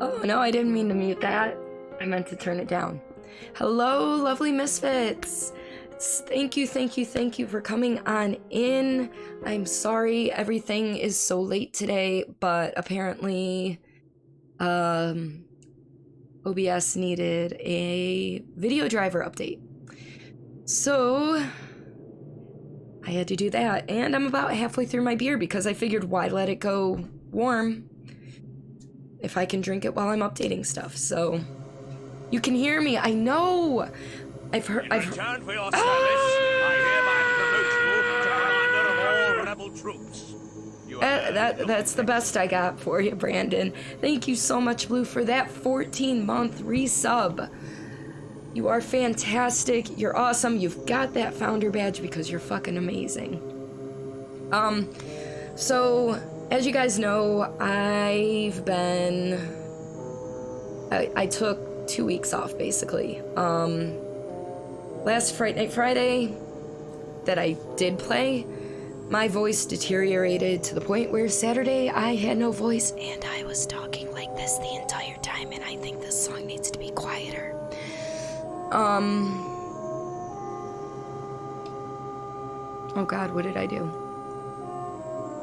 Oh, no, I didn't mean to mute that. I meant to turn it down. Hello, lovely misfits. Thank you for coming on in. I'm sorry everything is so late today, but apparently OBS needed a video driver update. So I had to do that, and I'm about halfway through my beer because I figured why let it go warm if I can drink it while I'm updating stuff. So you can hear me. I know. I've heard. In return for your service, I hereby promote you to commander of all rebel troops. That's the best I got for you, Brandon. Thank you so much, Blue, for that 14-month resub. You are fantastic. You're awesome. You've got that founder badge because you're fucking amazing. So as you guys know, I took 2 weeks off, basically. Last Friday that I did play, my voice deteriorated to the point where Saturday I had no voice and I was talking like this the entire time, and I think this song needs to be quieter. Oh God, what did I do?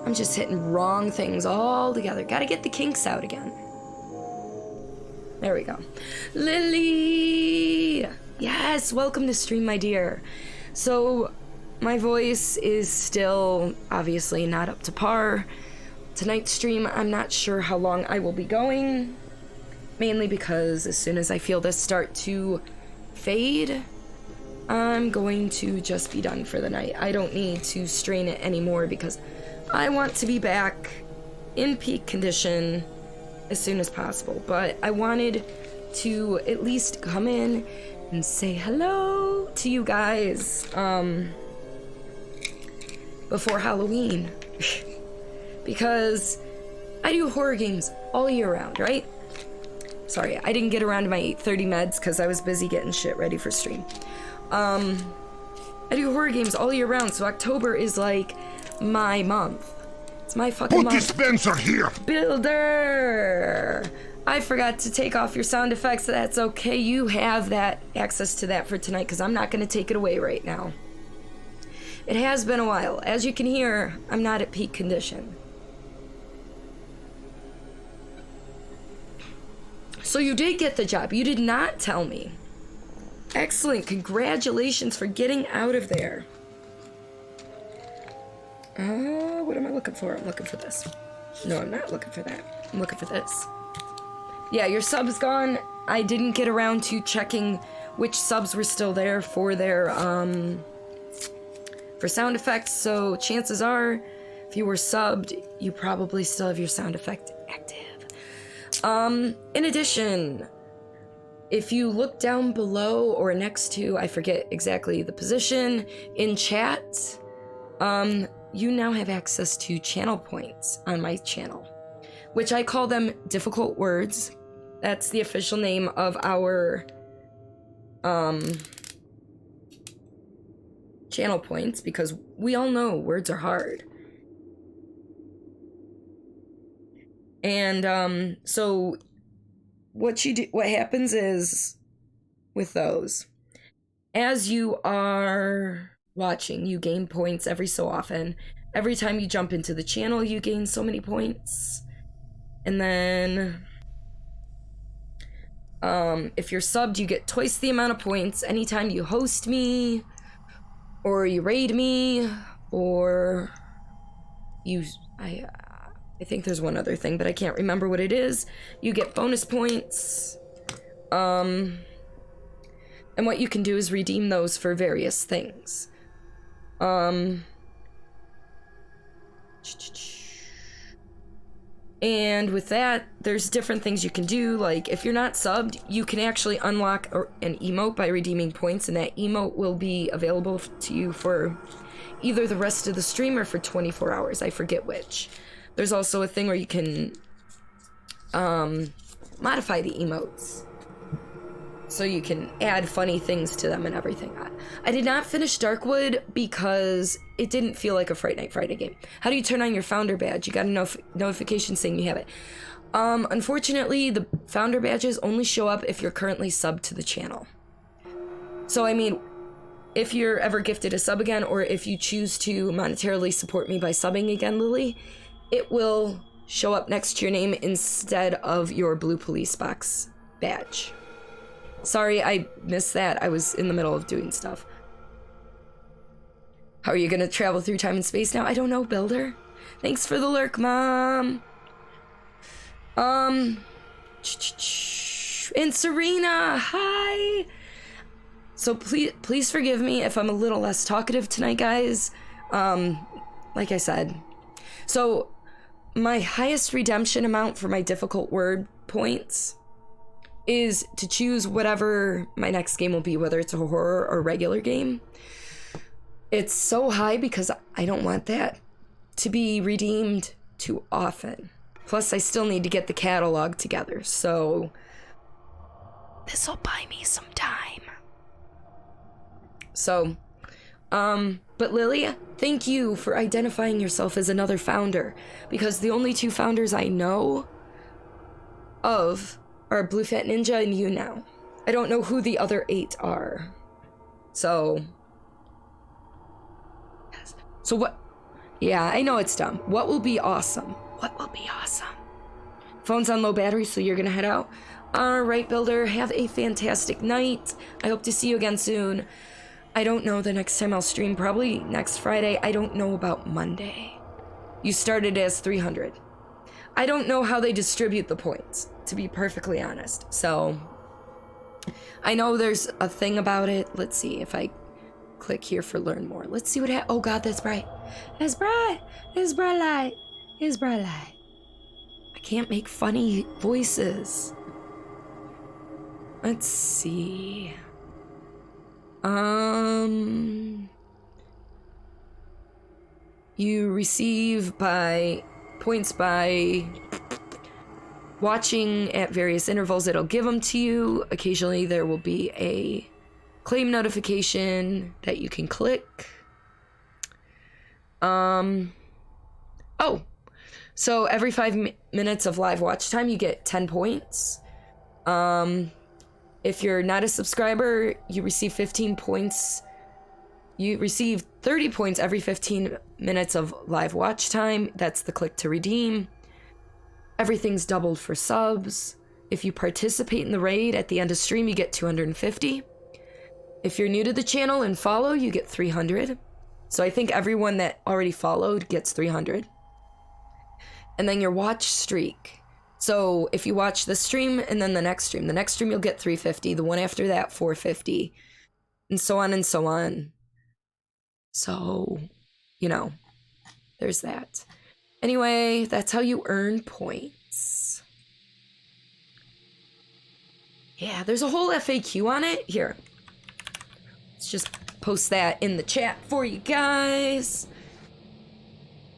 I'm just hitting wrong things all together. Gotta get the kinks out again. There we go. Lily! Yes, welcome to stream, my dear. So, my voice is still obviously not up to par. Tonight's stream, I'm not sure how long I will be going. Mainly because as soon as I feel this start to fade, I'm going to just be done for the night. I don't need to strain it anymore because I want to be back in peak condition as soon as possible. But I wanted to at least come in and say hello to you guys before Halloween. Because I do horror games all year round, right? Sorry, I didn't get around to my 8:30 meds because I was busy getting shit ready for stream. I do horror games all year round, so October is like my month. It's my fucking month. Put dispenser here! Builder! I forgot to take off your sound effects. That's okay. You have that access to that for tonight because I'm not going to take it away right now. It has been a while. As you can hear, I'm not at peak condition. So you did get the job. You did not tell me. Excellent. Congratulations for getting out of there. What am I looking for? I'm looking for this. No, I'm not looking for that. I'm looking for this. Yeah, your sub's gone. I didn't get around to checking which subs were still there for their, for sound effects, so chances are, if you were subbed, you probably still have your sound effect active. In addition, if you look down below or next to, I forget exactly the position, in chat, you now have access to channel points on my channel, which I call them difficult words. That's the official name of our channel points, because we all know words are hard. And so what happens is with those, as you are watching, you gain points every so often. Every time you jump into the channel, you gain so many points. And then if you're subbed, you get twice the amount of points anytime you host me, or you raid me, or I think there's one other thing, but I can't remember what it is. You get bonus points. And what you can do is redeem those for various things. And with that, there's different things you can do. Like, if you're not subbed, you can actually unlock an emote by redeeming points, and that emote will be available to you for either the rest of the stream or for 24 hours. I forget which. There's also a thing where you can modify the emotes. so you can add funny things to them and everything. I did not finish Darkwood because it didn't feel like a Fright Night Friday game. How do you turn on your founder badge? You got a notification saying you have it. Unfortunately, the founder badges only show up if you're currently subbed to the channel. So, I mean, if you're ever gifted a sub again, or if you choose to monetarily support me by subbing again, Lily, it will show up next to your name instead of your blue police box badge. Sorry, I missed that. I was in the middle of doing stuff. How are you gonna travel through time and space now? I don't know, Builder. Thanks for the lurk, Mom. And Serena, hi. So please forgive me if I'm a little less talkative tonight, guys. Like I said. So my highest redemption amount for my difficult word points is to choose whatever my next game will be, whether it's a horror or regular game. It's so high because I don't want that to be redeemed too often. Plus, I still need to get the catalog together, so this'll buy me some time. So, but Lily, thank you for identifying yourself as another founder, because the only two founders I know of are Blue Fat Ninja and you now. I don't know who the other 8 are. So what? Yeah, I know it's dumb. What will be awesome? What will be awesome? Phone's on low battery, so you're gonna head out. All right, Builder, have a fantastic night. I hope to see you again soon. I don't know the next time I'll stream, probably next Friday. I don't know about Monday. You started as 300. I don't know how they distribute the points, to be perfectly honest. So I know there's a thing about it. Let's see if I click here for learn more. Let's see what oh God, that's bright. It's bright. It's bright light. It's bright light. I can't make funny voices. Let's see. You receive points by watching at various intervals. It'll give them to you. Occasionally there will be a claim notification that you can click. So every 5 minutes of live watch time, you get 10 points. If you're not a subscriber, you receive 15 points. You receive 30 points every 15 minutes of live watch time. That's the click to redeem. Everything's doubled for subs. If you participate in the raid at the end of stream, you get 250. If you're new to the channel and follow, you get 300. So I think everyone that already followed gets 300. And then your watch streak. So if you watch the stream and then the next stream you'll get 350. The one after that, 450. And so on and so on. So, you know, there's that. Anyway, that's how you earn points. Yeah, there's a whole FAQ on it. Here. Let's just post that in the chat for you guys.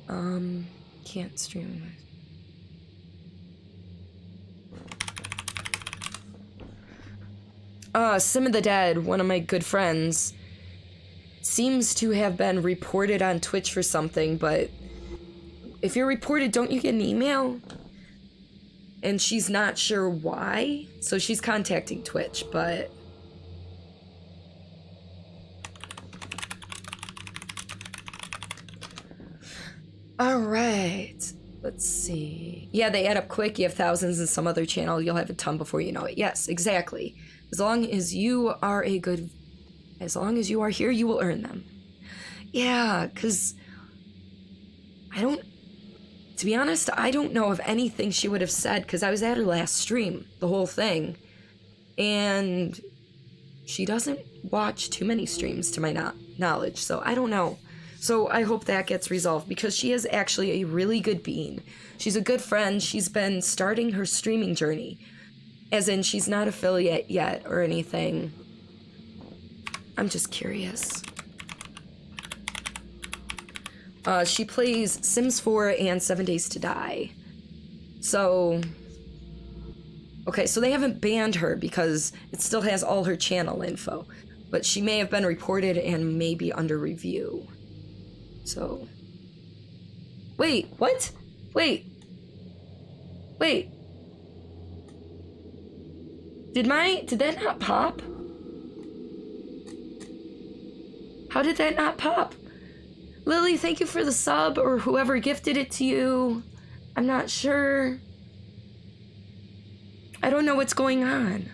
Can't stream. Sim of the Dead, one of my good friends, seems to have been reported on Twitch for something, but if you're reported, don't you get an email? And she's not sure why, so she's contacting Twitch, but all right, let's see. Yeah, they add up quick. You have thousands in some other channel. You'll have a ton before you know it. Yes, exactly. As long as you are here, you will earn them. Yeah, because to be honest, I don't know of anything she would have said, because I was at her last stream, the whole thing. And she doesn't watch too many streams to my knowledge, so I don't know. So I hope that gets resolved, because she is actually a really good bean. She's a good friend. She's been starting her streaming journey. As in, she's not affiliate yet or anything. I'm just curious. She plays Sims 4 and 7 Days to Die. So, Okay, so they haven't banned her because it still has all her channel info. But she may have been reported and may be under review. So... Wait, what? Wait. Wait. Did that not pop? How did that not pop? Lily, thank you for the sub, or whoever gifted it to you. I'm not sure. I don't know what's going on.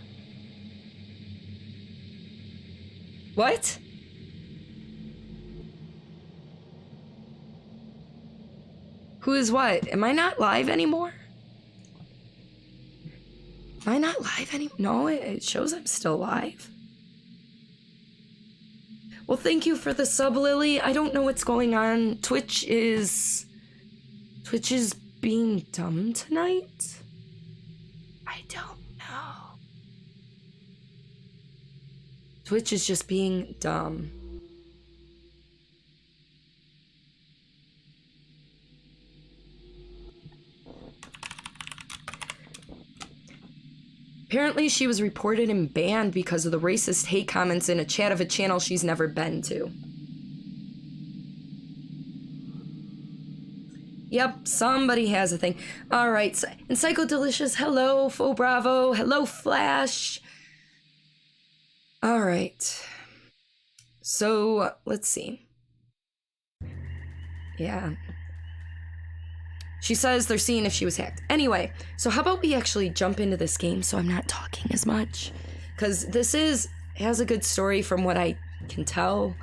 What? Who is what? Am I not live anymore? Am I not live anymore? No, it shows I'm still live. Well, thank you for the sub, Lily. I don't know what's going on. Twitch is being dumb tonight? I don't know. Twitch is just being dumb. Apparently she was reported and banned because of the racist hate comments in a chat of a channel she's never been to. Yep, somebody has a thing. Alright, and Psycho Delicious, hello, Faux Bravo, hello, Flash. Alright. So, let's see. Yeah. She says they're seeing if she was hacked. Anyway, so how about we actually jump into this game so I'm not talking as much? Because this has a good story from what I can tell.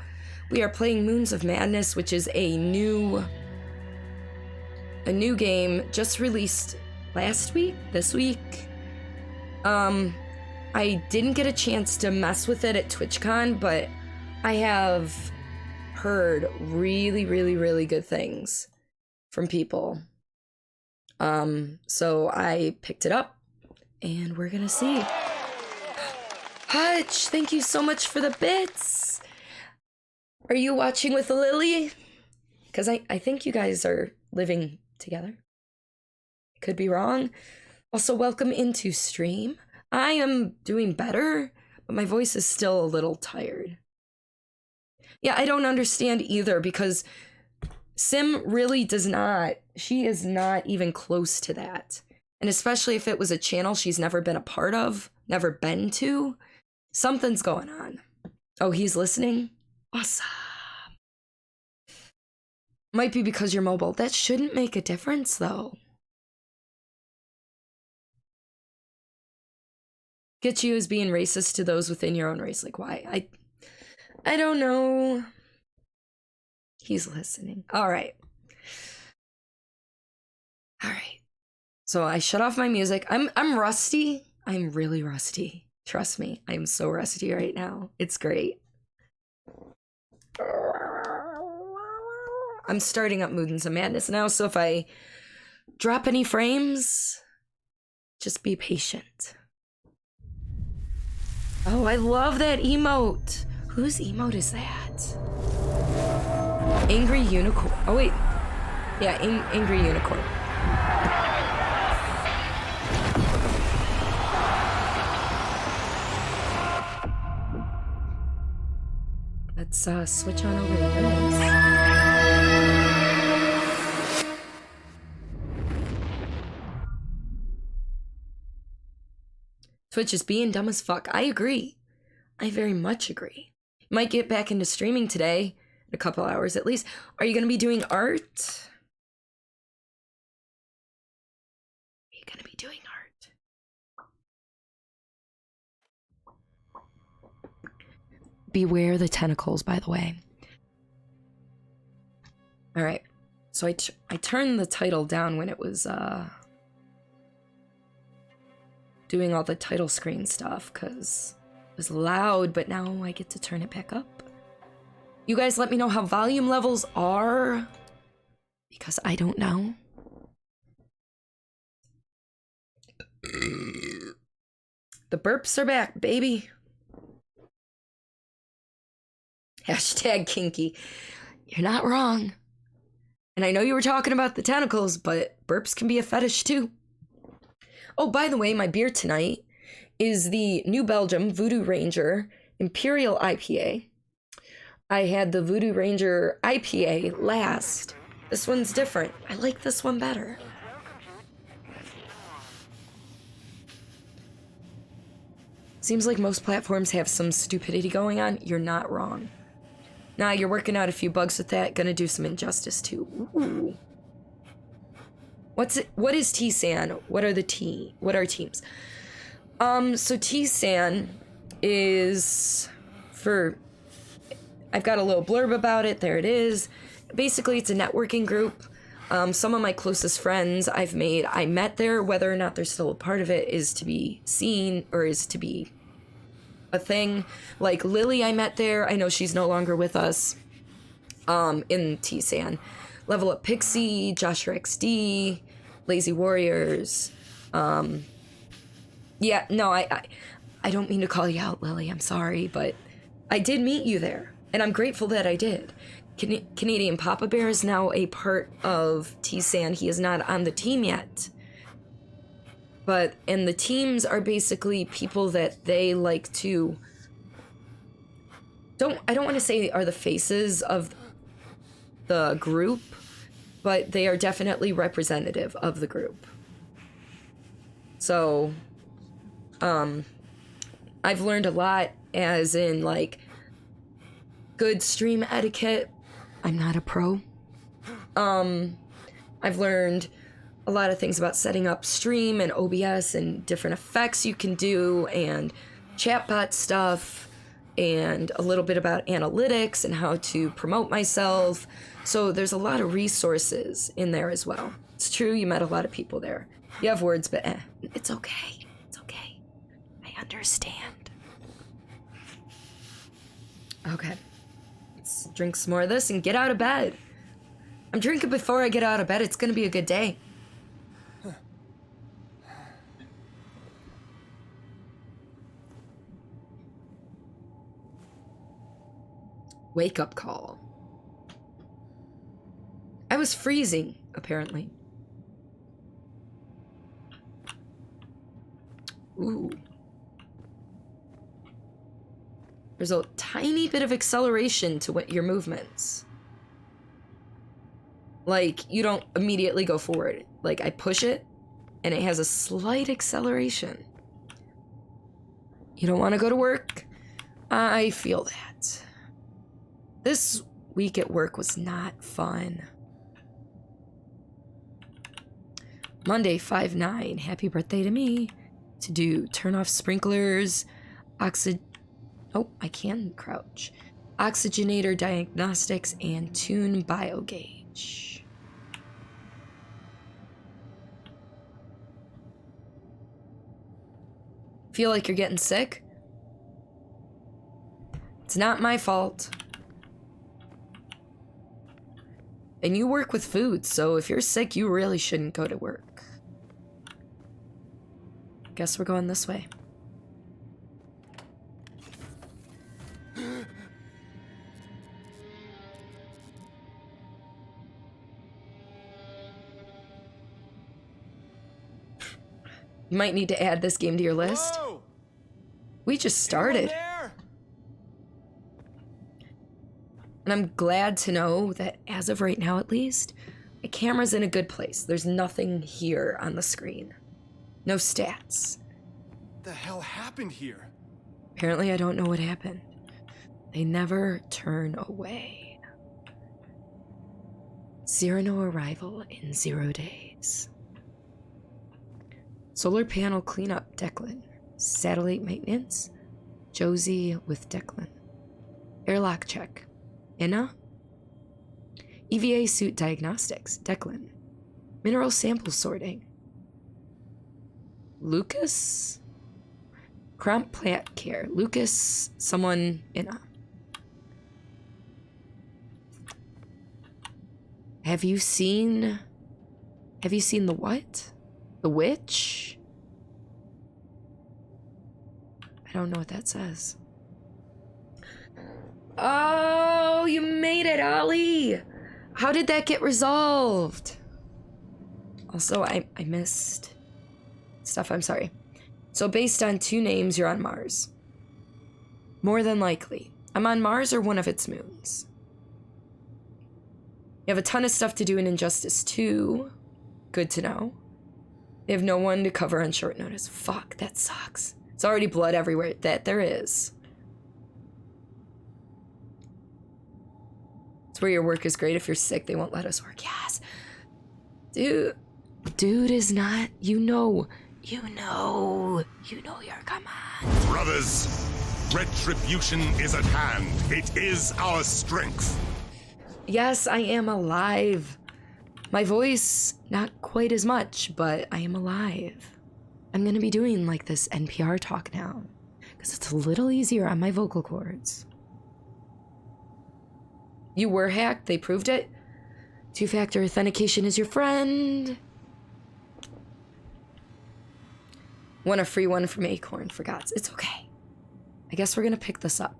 We are playing Moons of Madness, which is a new game just released this week. I didn't get a chance to mess with it at TwitchCon, but I have heard really, really, really good things from people. So I picked it up and we're gonna see. Hutch, thank you so much for the bits. Are you watching with Lily? Because I think you guys are living together. Could be wrong. Also, welcome into stream. I am doing better, but my voice is still a little tired. Yeah, I don't understand either because Sim really does not, she is not even close to that. And especially if it was a channel she's never been a part of, never been to, something's going on. Oh, he's listening? Awesome. Might be because you're mobile. That shouldn't make a difference though. Get you as being racist to those within your own race. Like why? I don't know. He's listening. All right. So I shut off my music. I'm rusty. I'm really rusty. Trust me. I'm so rusty right now. It's great. I'm starting up Moons of Madness now, so if I drop any frames, just be patient. Oh, I love that emote. Whose emote is that? Angry Unicorn. Oh, wait. Yeah, Angry Unicorn. Let's switch on over to this. Twitch is being dumb as fuck. I agree. I very much agree. Might get back into streaming today. In a couple hours at least. Are you going to be doing art? Are you going to be doing art? Beware the tentacles, by the way. All right. So I turned the title down when it was doing all the title screen stuff because it was loud, but now I get to turn it back up. You guys let me know how volume levels are, because I don't know. The burps are back, baby. Hashtag kinky. You're not wrong. And I know you were talking about the tentacles, but burps can be a fetish too. Oh, by the way, my beer tonight is the New Belgium Voodoo Ranger Imperial IPA. I had the Voodoo Ranger IPA last. This one's different. I like this one better. Seems like most platforms have some stupidity going on. You're not wrong. Nah, you're working out a few bugs with that. Gonna do some injustice too. Ooh. What is T-San? What are teams? So T-San is I've got a little blurb about it. There it is. Basically, it's a networking group. Some of my closest friends I met there. Whether or not they're still a part of it is to be seen, or is to be a thing. Like Lily, I met there. I know she's no longer with us. In T-San. Level Up Pixie, Joshua XD, Lazy Warriors. Yeah, no, I don't mean to call you out, Lily. I'm sorry, but I did meet you there, and I'm grateful that I did. Canadian Papa Bear is now a part of T-San. He is not on the team yet. And the teams are basically people that they like to... I don't want to say are the faces of the group, but they are definitely representative of the group. So, I've learned a lot, as in, like, good stream etiquette. I'm not a pro. I've learned a lot of things about setting up stream and OBS and different effects you can do, and chatbot stuff, and a little bit about analytics and how to promote myself. So there's a lot of resources in there as well. It's true, you met a lot of people there. You have words, but it's okay. It's okay. I understand. Okay. Let's drink some more of this and get out of bed. I'm drinking before I get out of bed. It's gonna be a good day. Wake up call. I was freezing, apparently. Ooh. There's a tiny bit of acceleration to your movements. Like, you don't immediately go forward. Like, I push it, and it has a slight acceleration. You don't want to go to work? I feel that. This week at work was not fun. Monday, 5/9. Happy birthday to me. To do turn off sprinklers, oh, I can crouch. Oxygenator diagnostics and tune biogauge. Feel like you're getting sick? It's not my fault. And you work with food, so if you're sick, you really shouldn't go to work. Guess we're going this way. You might need to add this game to your list. Whoa! We just started. And I'm glad to know that as of right now, at least, my camera's in a good place. There's nothing here on the screen. No stats. What the hell happened here? Apparently, I don't know what happened. They never turn away. Cyrano arrival in 0 days. Solar panel cleanup, Declan. Satellite maintenance, Josie with Declan. Airlock check, Inna. EVA suit diagnostics, Declan. Mineral sample sorting, Lucas. Crump plant care, Lucas, someone, Inna. Have you seen the what? The witch? I don't know what that says. Oh, you made it, Ollie! How did that get resolved? Also, I missed stuff, I'm sorry. So based on 2 names, you're on Mars. More than likely. I'm on Mars or one of its moons. You have a ton of stuff to do in Injustice 2. Good to know. They have no one to cover on short notice. Fuck, that sucks. It's already blood everywhere. That there is. It's where your work is great. If you're sick, they won't let us work. Yes. Dude is not, you know your command. Brothers, retribution is at hand. It is our strength. Yes, I am alive. My voice, not quite as much, but I am alive. I'm gonna be doing like this NPR talk now, because it's a little easier on my vocal cords. You were hacked, they proved it. 2-factor authentication is your friend. Want a free one from Acorn, for God's. It's okay. I guess we're gonna pick this up.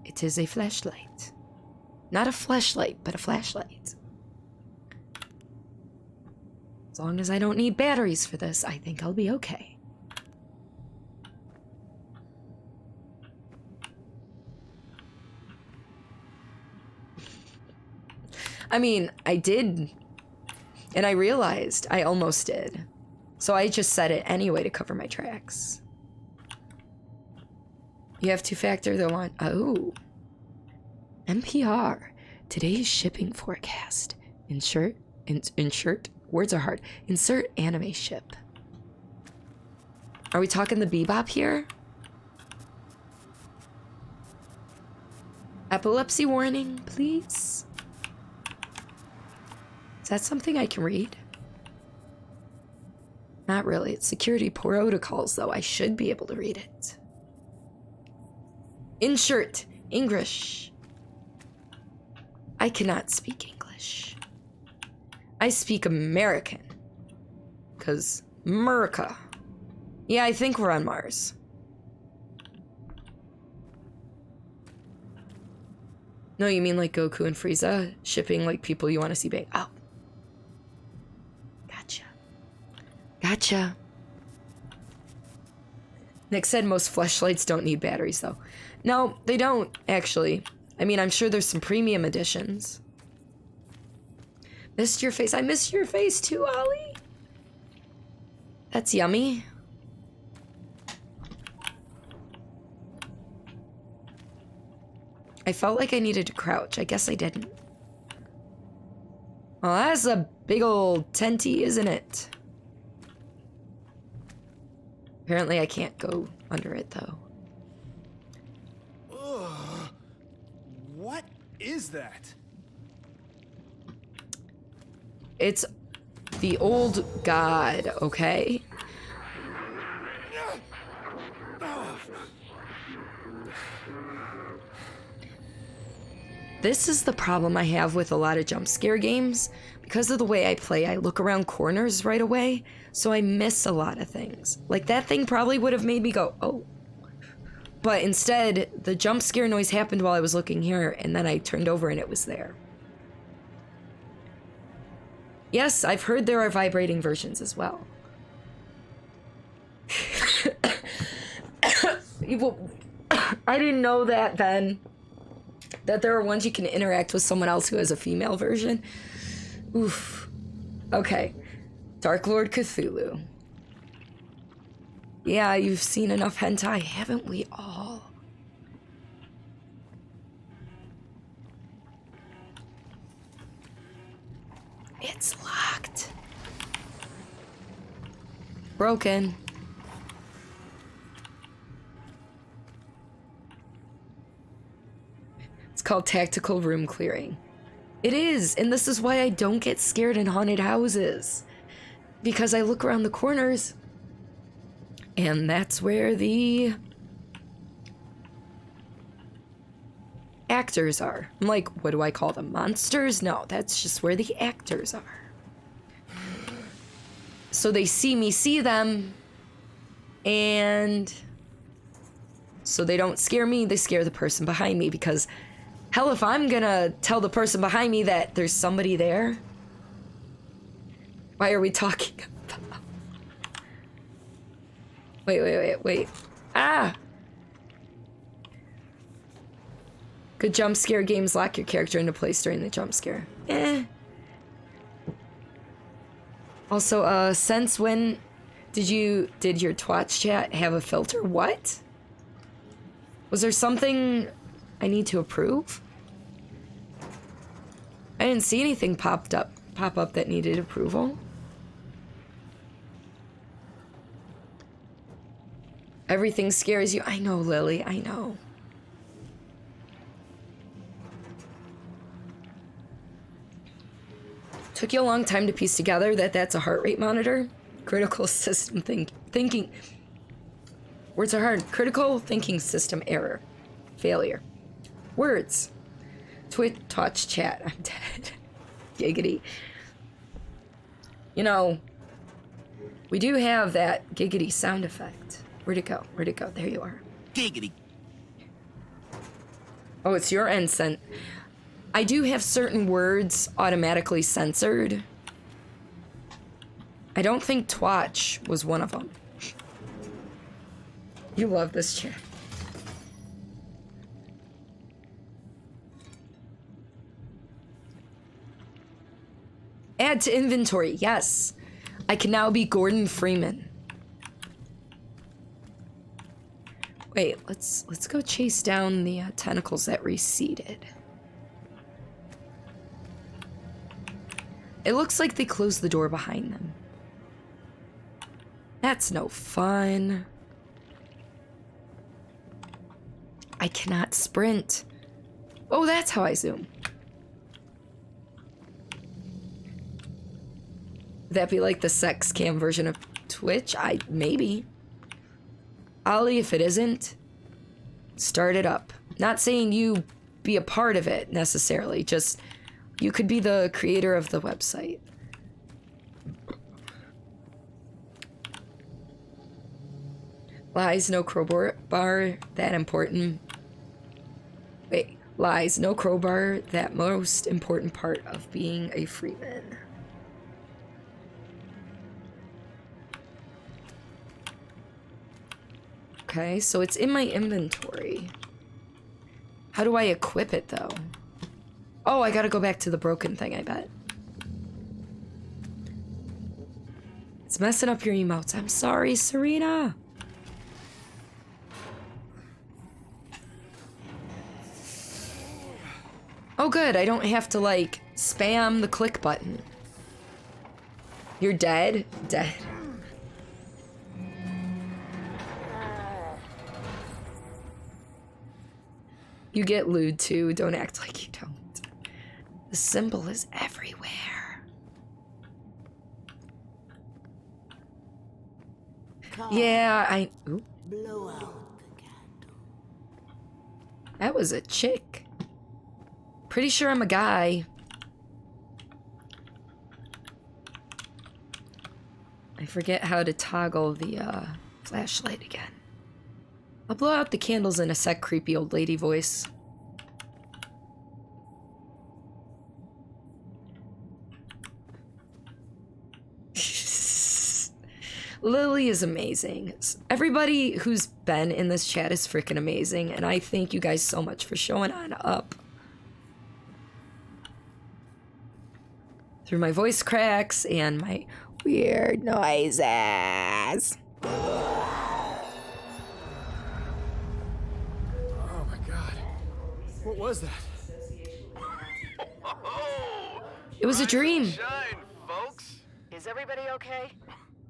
It is a flashlight. Not a flashlight, but a flashlight. As long as I don't need batteries for this, I think I'll be okay. I mean, I did, and I realized I almost did. So I just set it anyway to cover my tracks. You have 2-factor, they'll want, oh. NPR, today's shipping forecast. Insert, words are hard. Insert anime ship. Are we talking the Bebop here? Epilepsy warning, please. Is that something I can read? Not really. It's security protocols, though. I should be able to read it. Insert English. I cannot speak English. I speak American. 'Cause America. Yeah, I think we're on Mars. No, you mean like Goku and Frieza shipping like people you want to see bang? Oh. Gotcha. Nick said most fleshlights don't need batteries, though. No, they don't, actually. I mean, I'm sure there's some premium editions. Missed your face. I missed your face too, Ollie. That's yummy. I felt like I needed to crouch. I guess I didn't. Well, that's a big old tenty, isn't it? Apparently I can't go under it, though. Ugh. What is that? It's the old god, okay? This is the problem I have with a lot of jump scare games. Because of the way I play, I look around corners right away, so I miss a lot of things. Like, that thing probably would have made me go, oh. But instead, the jump scare noise happened while I was looking here, and then I turned over and it was there. Yes, I've heard there are vibrating versions as well. I didn't know that then. That there are ones you can interact with someone else who has a female version. Oof. Okay. Dark Lord Cthulhu. Yeah, you've seen enough hentai, haven't we all? It's locked. Broken. It's called tactical room clearing. It is, and this is why I don't get scared in haunted houses. Because I look around the corners, and that's where the actors are. I'm like, what do I call them? Monsters? No, that's just where the actors are. So they see me see them, and so they don't scare me, they scare the person behind me, because hell, if I'm gonna tell the person behind me that there's somebody there, why are we talking about? Wait. Ah! Good jump scare games lock your character into place during the jump scare. Also, since when did your Twatch chat have a filter? What? Was there something I need to approve? I didn't see anything pop up that needed approval. Everything scares you. I know, Lily, I know. Took you a long time to piece together that that's a heart rate monitor? Critical system thinking. Words are hard. Critical thinking system error. Failure. Words. Twitch chat. I'm dead. Giggity. You know, we do have that giggity sound effect. Where'd it go? There you are. Giggity. Oh, it's your end sent. I do have certain words automatically censored. I don't think Twatch was one of them. You love this chair. Add to inventory, yes. I can now be Gordon Freeman. Wait, let's go chase down the tentacles that receded. It looks like they closed the door behind them. That's no fun. I cannot sprint. Oh, that's how I zoom. Would that be like the sex cam version of Twitch? Maybe. Ollie, if it isn't, start it up. Not saying you be a part of it necessarily, just you could be the creator of the website. Lies, no crowbar, that important. Wait, lies, no crowbar, that most important part of being a Freeman. Okay, so it's in my inventory. How do I equip it, though? Oh, I gotta go back to the broken thing, I bet. It's messing up your emotes. I'm sorry, Serena. Oh, good. I don't have to, like, spam the click button. You're dead? Dead. You get lewd too. Don't act like you don't. The symbol is everywhere. Yeah, Ooh. Blow out the candle. That was a chick. Pretty sure I'm a guy. I forget how to toggle the flashlight again. I'll blow out the candles in a sec, creepy old lady voice. Lily is amazing. Everybody who's been in this chat is freaking amazing, and I thank you guys so much for showing on up. Through my voice cracks and my weird noises. What was that? It was a dream. Shine, folks. Is everybody okay?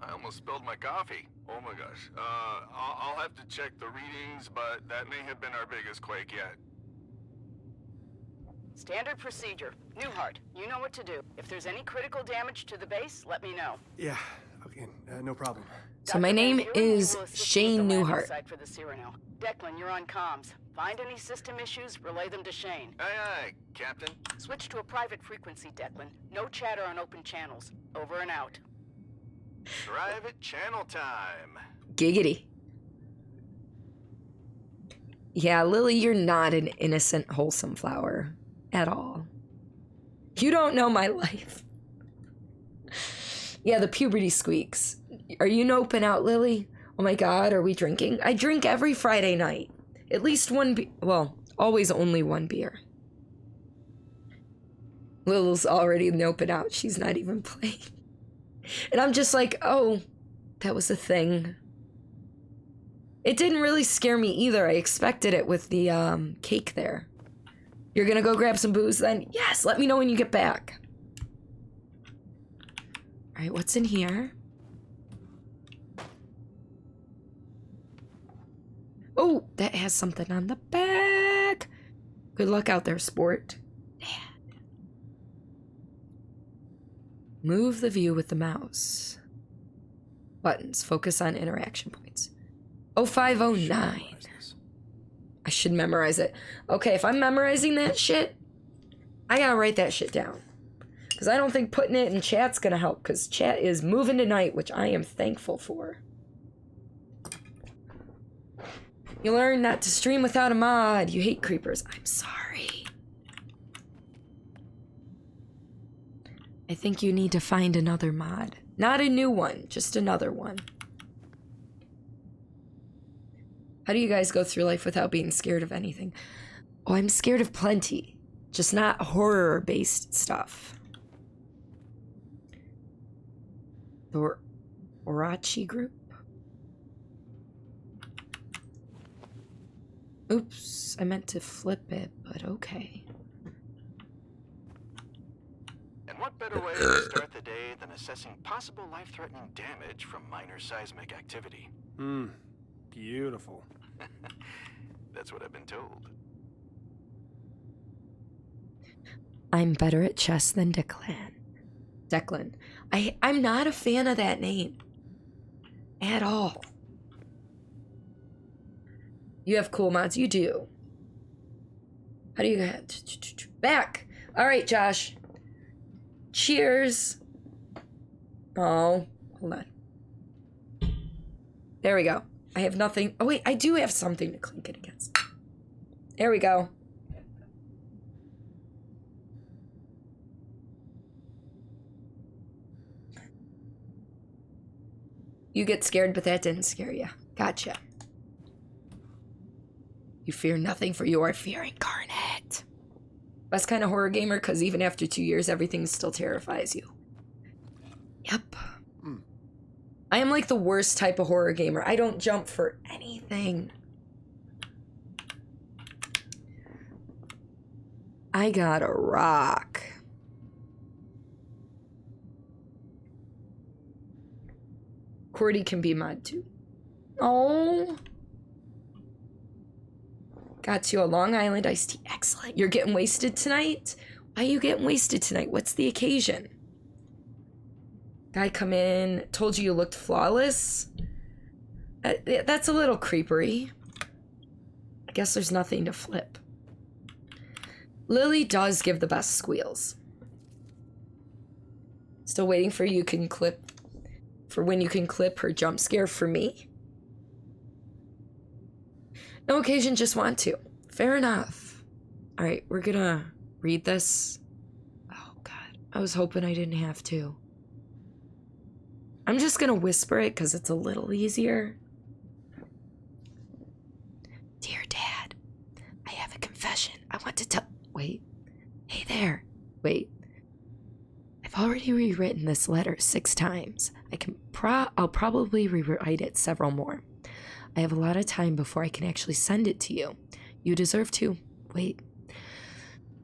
I almost spilled my coffee. Oh my gosh. I'll have to check the readings, but that may have been our biggest quake yet. Standard procedure. Newhart, you know what to do. If there's any critical damage to the base, let me know. Yeah, okay, no problem. So my name is Shane Newhart. For the Cyrano. Declan, you're on comms. Find any system issues, relay them to Shane. Aye, Captain. Switch to a private frequency, Declan. No chatter on open channels. Over and out. Private channel time. Giggity. Yeah, Lily, you're not an innocent, wholesome flower. At all. You don't know my life. Yeah, the puberty squeaks. Are you noping out, Lily? Oh my god, are we drinking? I drink every Friday night. At least one well, always only one beer. Lil's already noping out. She's not even playing. And I'm just like, oh, that was a thing. It didn't really scare me either. I expected it with the cake there. You're gonna go grab some booze then? Yes, let me know when you get back. All right, what's in here? Oh, that has something on the back. Good luck out there, sport. Move the view with the mouse. Buttons. Focus on interaction points. 0509. I should memorize it. Okay, if I'm memorizing that shit, I gotta write that shit down. Because I don't think putting it in chat's gonna help. Because chat is moving tonight, which I am thankful for. You learn not to stream without a mod. You hate creepers. I'm sorry. I think you need to find another mod. Not a new one, just another one. How do you guys go through life without being scared of anything? Oh, I'm scared of plenty. Just not horror-based stuff. The Orachi group? Oops, I meant to flip it, but okay. And what better way to start the day than assessing possible life-threatening damage from minor seismic activity? Beautiful. That's what I've been told. I'm better at chess than Declan. Declan. I'm not a fan of that name. At all. You have cool mods. You do. How do you get back? All right, Josh. Cheers. Oh, hold on. There we go. I have nothing. Oh, wait. I do have something to clink it against. There we go. You get scared, but that didn't scare you. Gotcha. You fear nothing, for you are fear incarnate. Best kind of horror gamer, because even after 2 years, everything still terrifies you. Yep. I am like the worst type of horror gamer. I don't jump for anything. I got a rock. Cordy can be mod too. Oh. Got you a Long Island iced tea. Excellent. You're getting wasted tonight? Why are you getting wasted tonight? What's the occasion? Guy come in, told you looked flawless. That's a little creepery. I guess there's nothing to flip. Lily does give the best squeals. Still waiting for you can clip, for when you can clip her jump scare for me. No occasion, just want to. Fair enough. All right, we're gonna read this. Oh God, I was hoping I didn't have to. I'm just gonna whisper it because it's a little easier. Dear Dad, I have a confession. I want to tell. Wait. Hey there. Wait. I've already rewritten this letter 6 times. I'll probably rewrite it several more. I have a lot of time before I can actually send it to you. You deserve to. Wait.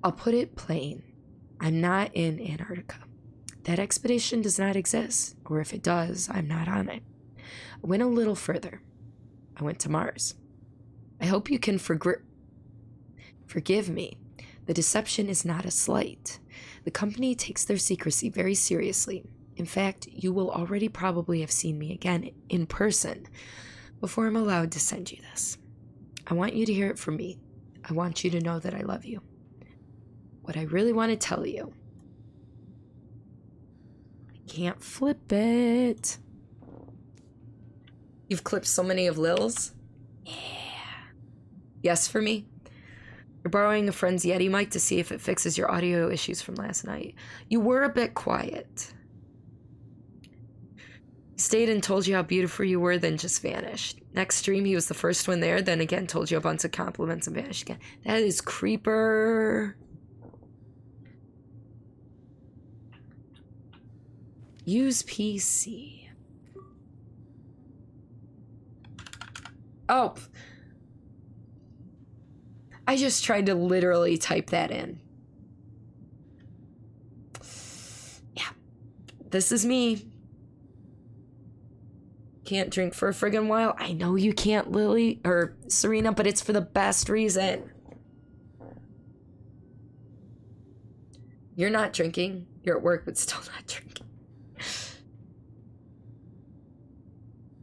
I'll put it plain. I'm not in Antarctica. That expedition does not exist, or if it does, I'm not on it. I went a little further. I went to Mars. I hope you can forgive me. The deception is not a slight. The company takes their secrecy very seriously. In fact, you will already probably have seen me again in person before I'm allowed to send you this. I want you to hear it from me. I want you to know that I love you. What I really want to tell you. I can't flip it. You've clipped so many of Lil's? Yeah. Yes for me? You're borrowing a friend's Yeti mic to see if it fixes your audio issues from last night. You were a bit quiet. Stayed and told you how beautiful you were, then just vanished. Next stream, he was the first one there, then again told you a bunch of compliments and vanished again. That is creeper. Use PC. Oh. I just tried to literally type that in. Yeah. This is me. Can't drink for a friggin' while. I know you can't, Lily, or Serena, but it's for the best reason. You're not drinking. You're at work, but still not drinking.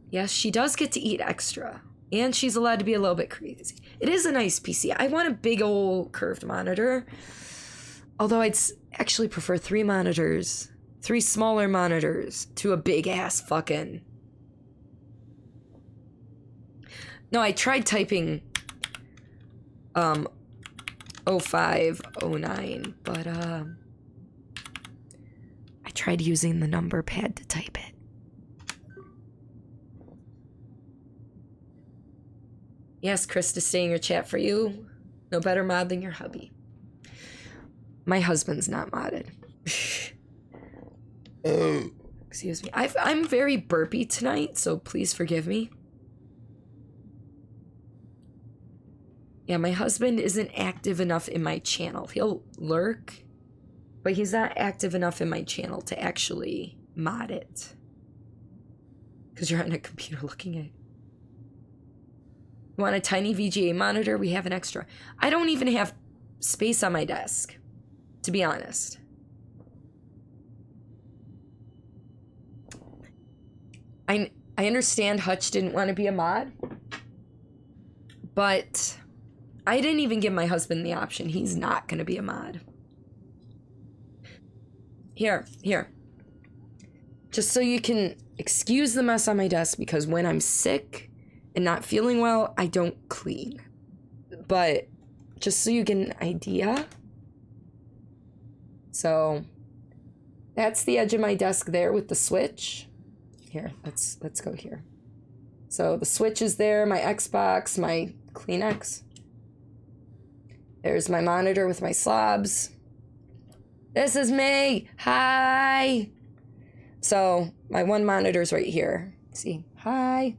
Yes, she does get to eat extra. And she's allowed to be a little bit crazy. It is a nice PC. I want a big old curved monitor. Although I'd actually prefer 3 monitors. 3 smaller monitors to a big ass fucking... No, I tried typing 05, 09, but I tried using the number pad to type it. Yes, Krista, stay in your chat for you. No better mod than your hubby. My husband's not modded. Excuse me. I'm very burpy tonight, so please forgive me. Yeah, my husband isn't active enough in my channel. He'll lurk, but he's not active enough in my channel to actually mod it. Because you're on a computer looking at it. You want a tiny VGA monitor? We have an extra. I don't even have space on my desk, to be honest. I understand Hutch didn't want to be a mod, but I didn't even give my husband the option. He's not going to be a mod. Here. Just so you can excuse the mess on my desk, because when I'm sick and not feeling well, I don't clean. But just so you get an idea. So that's the edge of my desk there with the switch. Here, let's go here. So the switch is there, my Xbox, my Kleenex. There's my monitor with my slobs. This is me. Hi. So my one monitor's right here. See? Hi.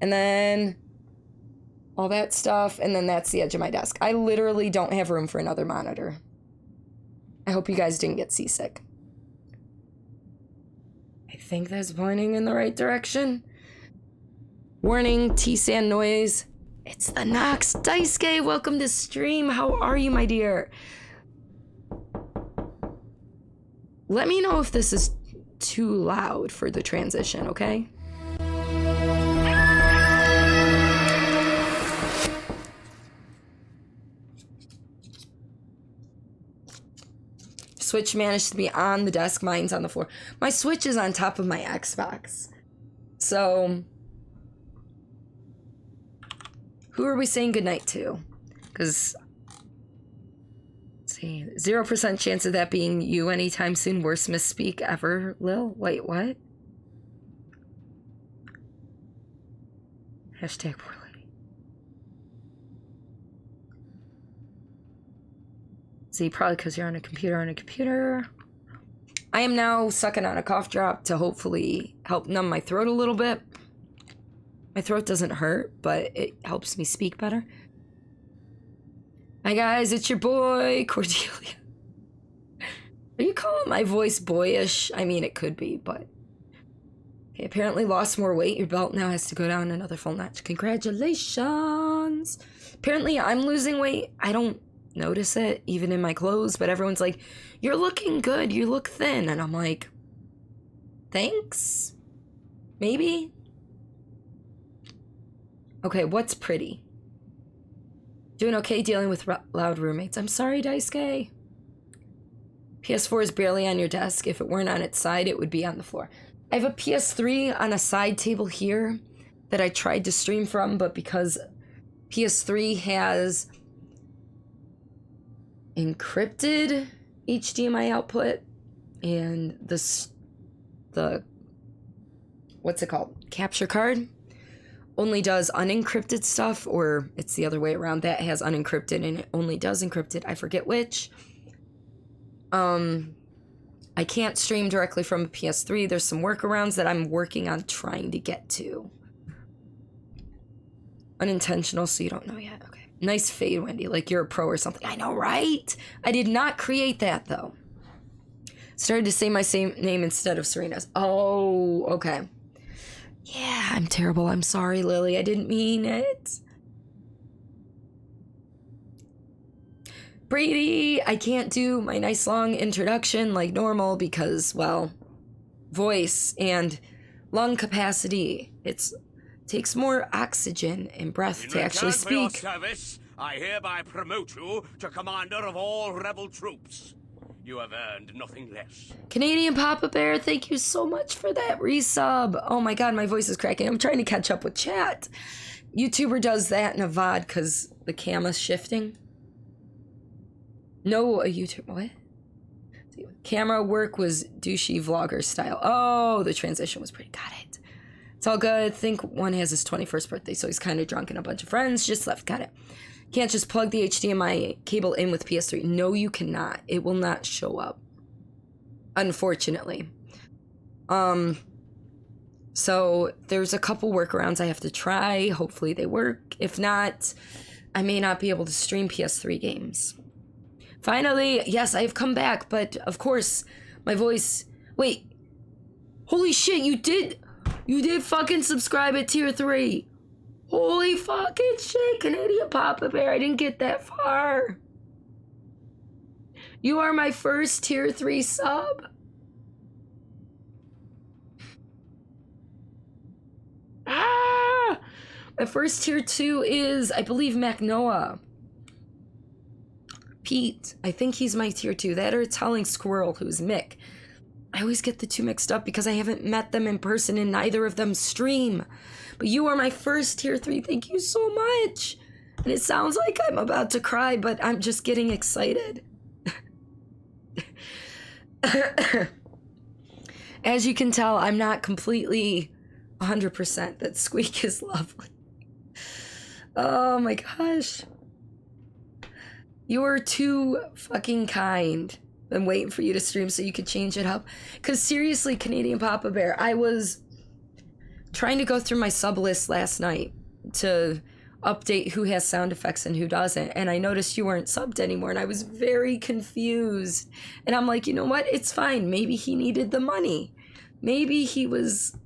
And then all that stuff. And then that's the edge of my desk. I literally don't have room for another monitor. I hope you guys didn't get seasick. I think that's pointing in the right direction. Warning, T-Sand noise. It's the Nox Daisuke. Welcome to stream. How are you, my dear? Let me know if this is too loud for the transition, okay? Switch managed to be on the desk. Mine's on the floor. My Switch is on top of my Xbox. So, who are we saying goodnight to? Because, let's see, 0% chance of that being you anytime soon. Worst misspeak ever, Lil. Wait, what? Hashtag poor lady. See, probably because you're on a computer. I am now sucking on a cough drop to hopefully help numb my throat a little bit. My throat doesn't hurt, but it helps me speak better. Hi guys, it's your boy, Cordilia. Are you calling my voice boyish? I mean, it could be, but... Okay, apparently lost more weight. Your belt now has to go down another full notch. Congratulations! Apparently I'm losing weight. I don't notice it, even in my clothes, but everyone's like, you're looking good, you look thin. And I'm like, thanks? Maybe? Okay, what's pretty? Doing okay dealing with loud roommates. I'm sorry, Daisuke. PS4 is barely on your desk. If it weren't on its side, it would be on the floor. I have a PS3 on a side table here that I tried to stream from, but because PS3 has encrypted HDMI output and the what's it called? Capture card only does unencrypted stuff, or it's the other way around. That has unencrypted and it only does encrypted. I forget which. I can't stream directly from a PS3. There's some workarounds that I'm working on trying to get to. Unintentional, so you don't know yet. Okay. Nice fade, Wendy, like you're a pro or something. I know, right? I did not create that, though. Started to say my same name instead of Serena's. Oh, okay. Yeah, I'm terrible. I'm sorry, Lily. I didn't mean it. Brady, I can't do my nice long introduction like normal because, well, voice and lung capacity. It takes more oxygen and breath to actually For your speak. service, I hereby promote you to commander of all rebel troops. You have earned nothing less. Canadian Papa Bear, thank you so much for that resub. Oh my god, my voice is cracking. I'm trying to catch up with chat. YouTuber does that in a VOD because the camera's shifting. No, a YouTube, what? Camera work was douchey vlogger style. Oh, the transition was pretty, got it. It's all good. I think one has his 21st birthday, so he's kind of drunk and a bunch of friends just left, got it. Can't just plug the HDMI cable in with PS3. No, you cannot. It will not show up. Unfortunately. So there's a couple workarounds I have to try. Hopefully they work. If not, I may not be able to stream PS3 games. Finally, yes, I have come back, but of course, my voice... Wait. Holy shit, you did fucking subscribe at tier 3. Holy fucking shit, Canadian Papa Bear, I didn't get that far. You are my first tier 3 sub. Ah! My first tier 2 is, I believe, MacNoah. Pete, I think he's my tier 2. That or Telling Squirrel, who's Mick. I always get the two mixed up because I haven't met them in person and neither of them stream. But you are my first tier 3. Thank you so much. And it sounds like I'm about to cry, but I'm just getting excited. As you can tell, I'm not completely 100%. That squeak is lovely. Oh my gosh. You're too fucking kind. I'm waiting for you to stream so you could change it up. Because seriously, Canadian Papa Bear, I was trying to go through my sub list last night to update who has sound effects and who doesn't. And I noticed you weren't subbed anymore. And I was very confused. And I'm like, you know what? It's fine. Maybe he needed the money. Maybe he was,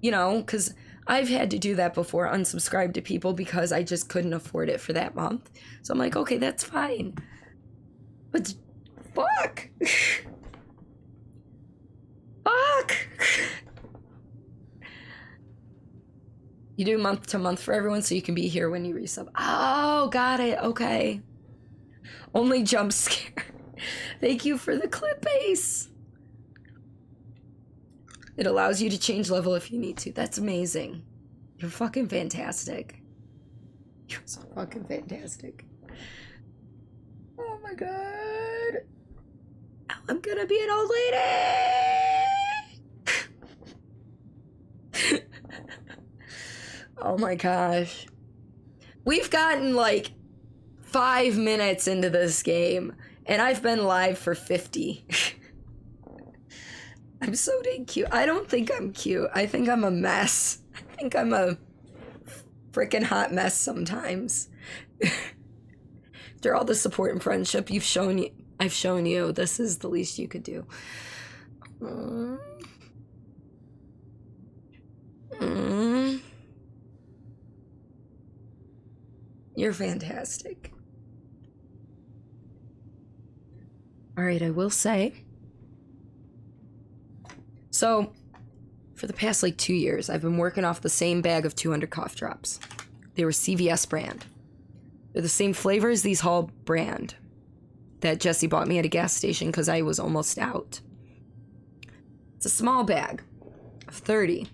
you know, because I've had to do that before, unsubscribe to people because I just couldn't afford it for that month. So I'm like, okay, that's fine. But fuck. Fuck. You do month to month for everyone so you can be here when you resub. Oh, got it. Okay. Only jump scare. Thank you for the clip base. It allows you to change level if you need to. That's amazing. You're fucking fantastic. You're so fucking fantastic. Oh my god. I'm gonna be an old lady. Oh my gosh. We've gotten like 5 minutes into this game and I've been live for 50. I'm so dang cute. I don't think I'm cute. I think I'm a mess. I think I'm a freaking hot mess sometimes. After all the support and friendship I've shown you, this is the least you could do. You're fantastic. All right, I will say. So, for the past like 2 years, I've been working off the same bag of 200 cough drops. They were CVS brand. They're the same flavor as these Hall brand that Jesse bought me at a gas station because I was almost out. It's a small bag of 30,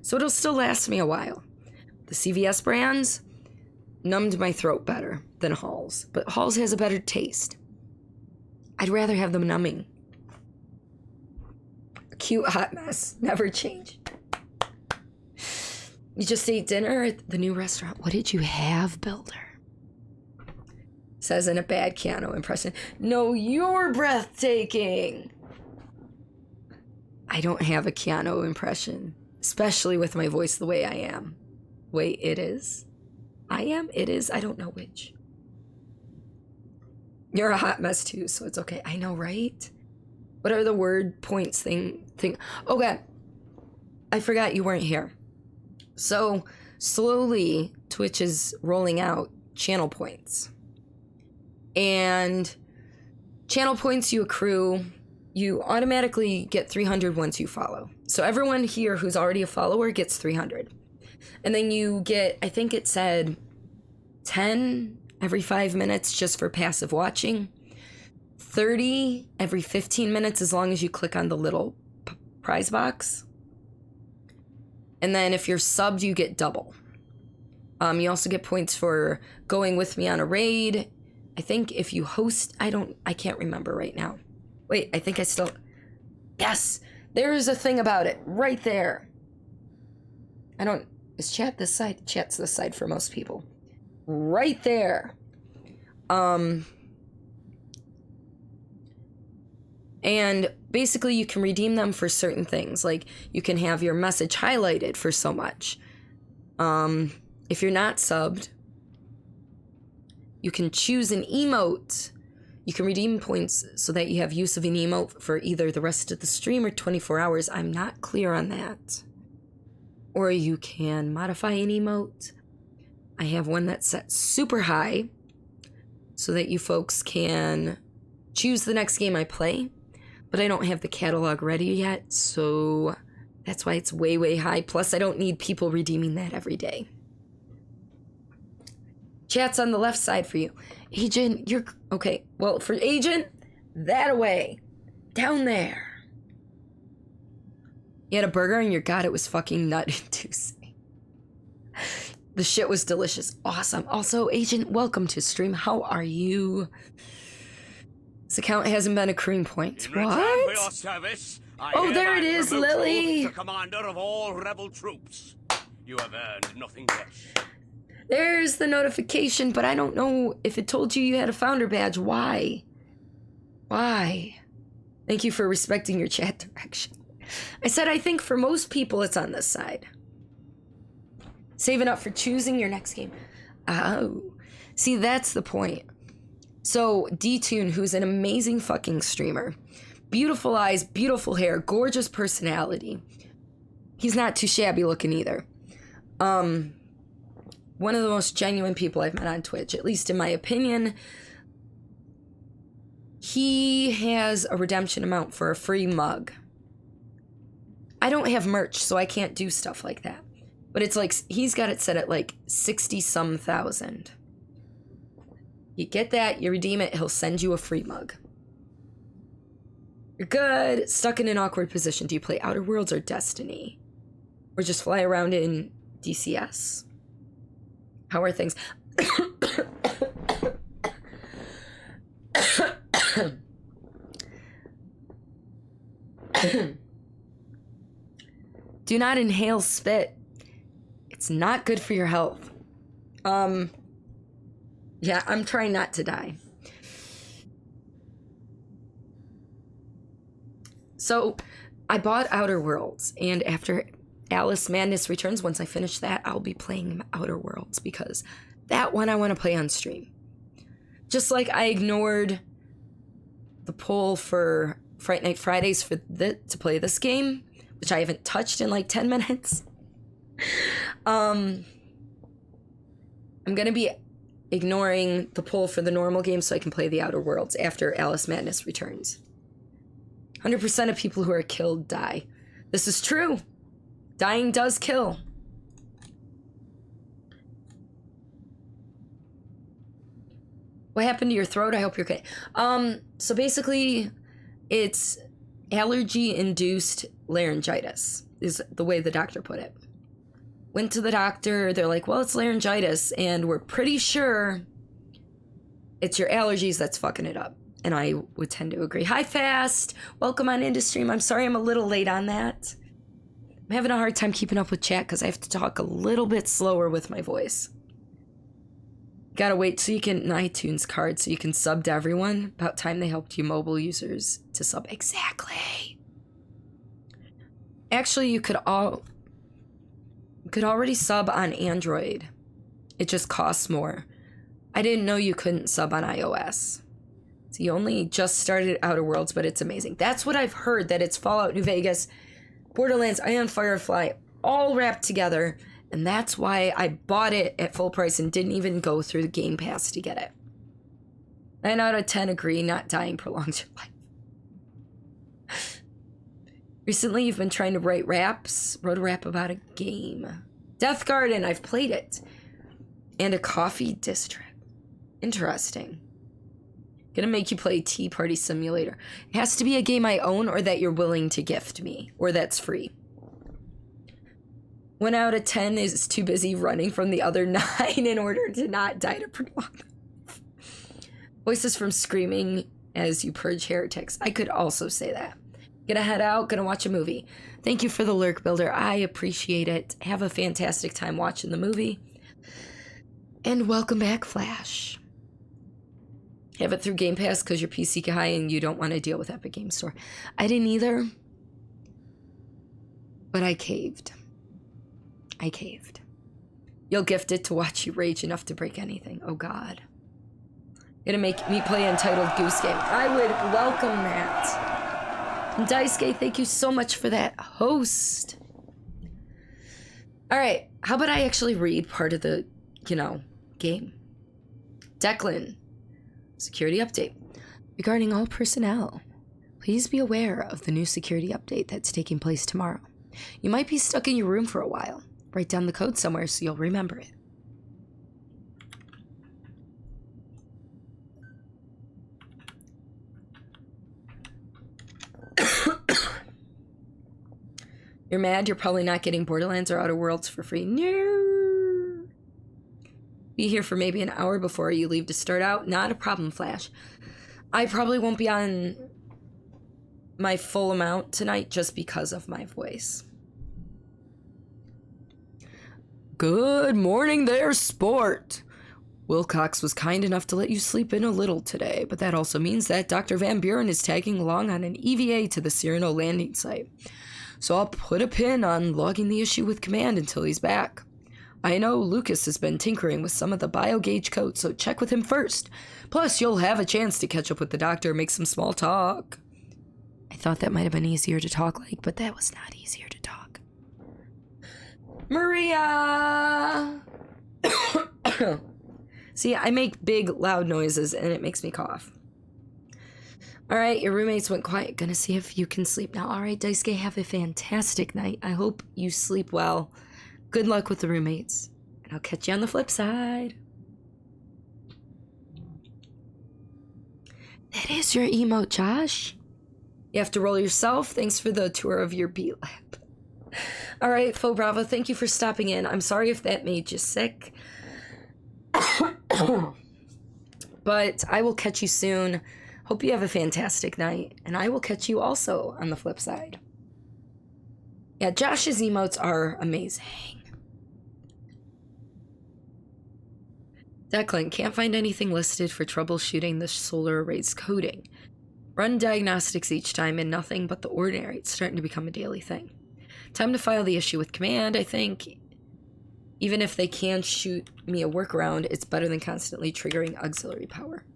so it'll still last me a while. The CVS brands numbed my throat better than Hall's, but Hall's has a better taste. I'd rather have them numbing. A cute hot mess, never change. You just ate dinner at the new restaurant. What did you have, Builder? Says in a bad Keanu impression. No, you're breathtaking. I don't have a Keanu impression, especially with my voice the way I am. Wait, it is? I am? It is? I don't know which. You're a hot mess too, so it's okay. I know, right? What are the word points thing? Okay. I forgot you weren't here. So, slowly, Twitch is rolling out channel points. And channel points you accrue, you automatically get 300 once you follow. So everyone here who's already a follower gets 300. And then you get, I think it said 10 every 5 minutes just for passive watching. 30 every 15 minutes as long as you click on the little prize box. And then if you're subbed, you get double. You also get points for going with me on a raid. I think if you host, I can't remember right now. Wait, I think I still, yes, there's a thing about it right there. Is chat this side? Chat's this side for most people. Right there. And basically you can redeem them for certain things. Like you can have your message highlighted for so much. If you're not subbed, you can choose an emote. You can redeem points so that you have use of an emote for either the rest of the stream or 24 hours. I'm not clear on that. Or you can modify an emote. I have one that's set super high so that you folks can choose the next game I play. But I don't have the catalog ready yet, so that's why it's way, way high. Plus, I don't need people redeeming that every day. Chat's on the left side for you. Agent, you're... Okay, well, for Agent, that away. Down there. You had a burger and your god, it was fucking nut-inducing. The shit was delicious. Awesome. Also, Agent, welcome to stream. How are you? This account hasn't been accruing points. What? For your service, Oh, there it is, Lily. To commander of all rebel troops. You have earned nothing less. There's the notification, but I don't know if it told you had a founder badge. Why? Why? Thank you for respecting your chat direction. I said I think for most people it's on this side. Saving up for choosing your next game. Oh. See, that's the point. So, D-Tune, who's an amazing fucking streamer. Beautiful eyes, beautiful hair, gorgeous personality. He's not too shabby looking either. One of the most genuine people I've met on Twitch, at least in my opinion. He has a redemption amount for a free mug. I don't have merch, so I can't do stuff like that. But it's like, he's got it set at like 60-some thousand. You get that, you redeem it, he'll send you a free mug. You're good. Stuck in an awkward position. Do you play Outer Worlds or Destiny? Or just fly around in DCS? How are things? Do not inhale spit. It's not good for your health. Yeah, I'm trying not to die. So, I bought Outer Worlds, and after Alice Madness Returns, once I finish that, I'll be playing Outer Worlds, because that one I want to play on stream. Just like I ignored the poll for Fright Night Fridays to play this game, which I haven't touched in like 10 minutes. I'm going to be ignoring the poll for the normal game so I can play the Outer Worlds after Alice Madness Returns. 100% of people who are killed die. This is true. Dying does kill. What happened to your throat? I hope you're okay. So basically, it's allergy-induced laryngitis, is the way the doctor put it. Went to the doctor, they're like, well, it's laryngitis, and we're pretty sure it's your allergies that's fucking it up. And I would tend to agree. Hi, Fast. Welcome on into stream. I'm sorry I'm a little late on that. I'm having a hard time keeping up with chat because I have to talk a little bit slower with my voice. Gotta wait till you get an iTunes card so you can sub to everyone. About time they helped you mobile users to sub. Exactly. Actually, you could already sub on Android. It just costs more. I didn't know you couldn't sub on iOS. So you only just started Outer Worlds, but it's amazing. That's what I've heard, that it's Fallout New Vegas, Borderlands, Ion Firefly, all wrapped together. And that's why I bought it at full price and didn't even go through the Game Pass to get it. 9 out of 10 agree, not dying prolongs your life. Recently, you've been trying to write raps. Wrote a rap about a game. Death Garden, I've played it. And a coffee district. Interesting. Gonna make you play Tea Party Simulator. It has to be a game I own or that you're willing to gift me. Or that's free. 1 out of 10 is too busy running from the other 9 in order to not die to prolong. Voices from screaming as you purge heretics. I could also say that. Gonna head out, gonna watch a movie. Thank you for the lurk, Builder. I appreciate it. Have a fantastic time watching the movie. And welcome back, Flash. Have it through Game Pass because you're PC guy and you don't want to deal with Epic Game Store. I didn't either. But I caved. You'll gift it to watch you rage enough to break anything. Oh, God. Gonna make me play Untitled Goose Game. I would welcome that. And Daisuke, thank you so much for that host. All right, how about I actually read part of the, game? Declan, security update. Regarding all personnel, please be aware of the new security update that's taking place tomorrow. You might be stuck in your room for a while. Write down the code somewhere so you'll remember it. You're mad you're probably not getting Borderlands or Outer Worlds for free. No. Be here for maybe an hour before you leave to start out. Not a problem, Flash. I probably won't be on my full amount tonight just because of my voice. Good morning there, sport. Wilcox was kind enough to let you sleep in a little today, but that also means that Dr. Van Buren is tagging along on an EVA to the Cyrano landing site. So I'll put a pin on logging the issue with Command until he's back. I know Lucas has been tinkering with some of the biogauge code, so check with him first. Plus, you'll have a chance to catch up with the doctor and make some small talk. I thought that might have been easier to talk like, but that was not easier to talk. Maria! See, I make big, loud noises, and it makes me cough. All right, your roommates went quiet. Gonna see if you can sleep now. All right, Daisuke, have a fantastic night. I hope you sleep well. Good luck with the roommates. And I'll catch you on the flip side. That is your emote, Josh. You have to roll yourself. Thanks for the tour of your beat lab. All right, Faux Bravo, thank you for stopping in. I'm sorry if that made you sick. But I will catch you soon. Hope you have a fantastic night, and I will catch you also on the flip side. Yeah, Josh's emotes are amazing. Declan, can't find anything listed for troubleshooting the solar array's coding. Run diagnostics each time and nothing but the ordinary. It's starting to become a daily thing. Time to file the issue with Command, I think. Even if they can shoot me a workaround, it's better than constantly triggering auxiliary power.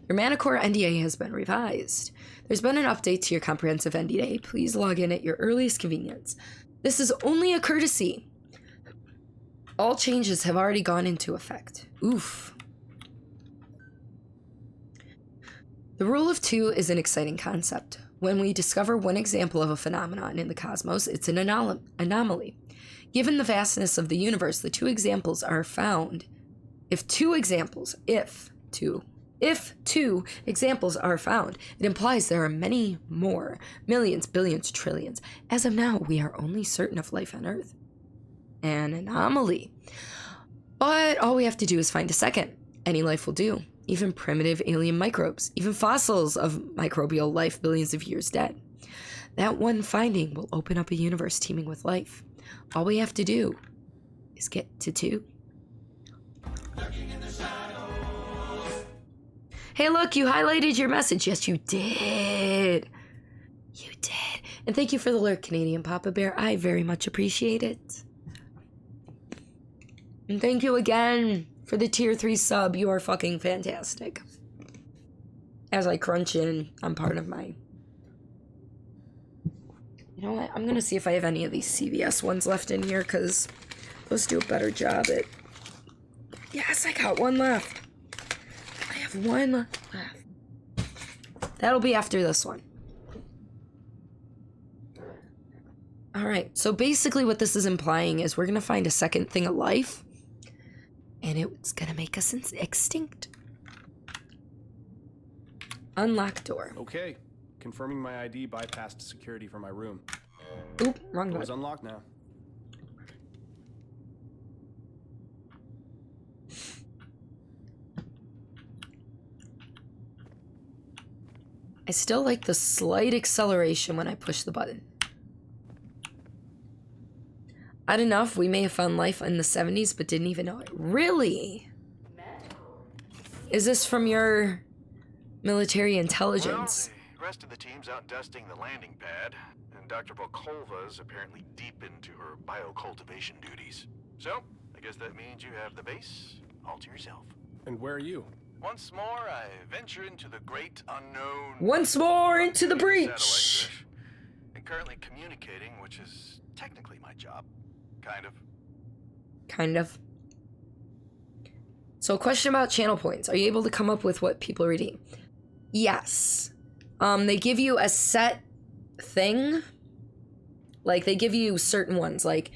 Your Manicore NDA has been revised. There's been an update to your comprehensive NDA. Please log in at your earliest convenience. This is only a courtesy. All changes have already gone into effect. Oof. The rule of two is an exciting concept. When we discover one example of a phenomenon in the cosmos, it's an anomaly. Given the vastness of the universe, the two examples are found. If two examples are found, it implies there are many more, millions, billions, trillions. As of now, we are only certain of life on Earth. An anomaly. But all we have to do is find a second. Any life will do. Even primitive alien microbes, even fossils of microbial life billions of years dead. That one finding will open up a universe teeming with life. All we have to do is get to 2. Hey, look, you highlighted your message. Yes, you did. You did. And thank you for the alert, Canadian Papa Bear. I very much appreciate it. And thank you again for the tier 3 sub. You are fucking fantastic. As I crunch in, I'm part of my... You know what? I'm gonna see if I have any of these CVS ones left in here, because those do a better job at... Yes, I got one left. I have one left. That'll be after this one. Alright, so basically what this is implying is we're gonna find a second thing of life, and it's gonna make us extinct. Unlock door. Okay. Confirming my ID bypassed security for my room. Oop, wrong Door's one. unlocked now. I still like the slight acceleration when I push the button. Odd enough, we may have found life in the 70s, but didn't even know it. Really? Is this from your military intelligence? Well, the rest of the team's out dusting the landing pad, and Dr. Volkova's apparently deep into her biocultivation duties. So, I guess that means you have the base all to yourself. And where are you? Once more, I venture into the great unknown. Once more into the breach! Satellite dish, and currently communicating, which is technically my job. Kind of. Kind of. So a question about channel points. Are you able to come up with what people redeem? Yes. They give you a set thing. Like, they give you certain ones, like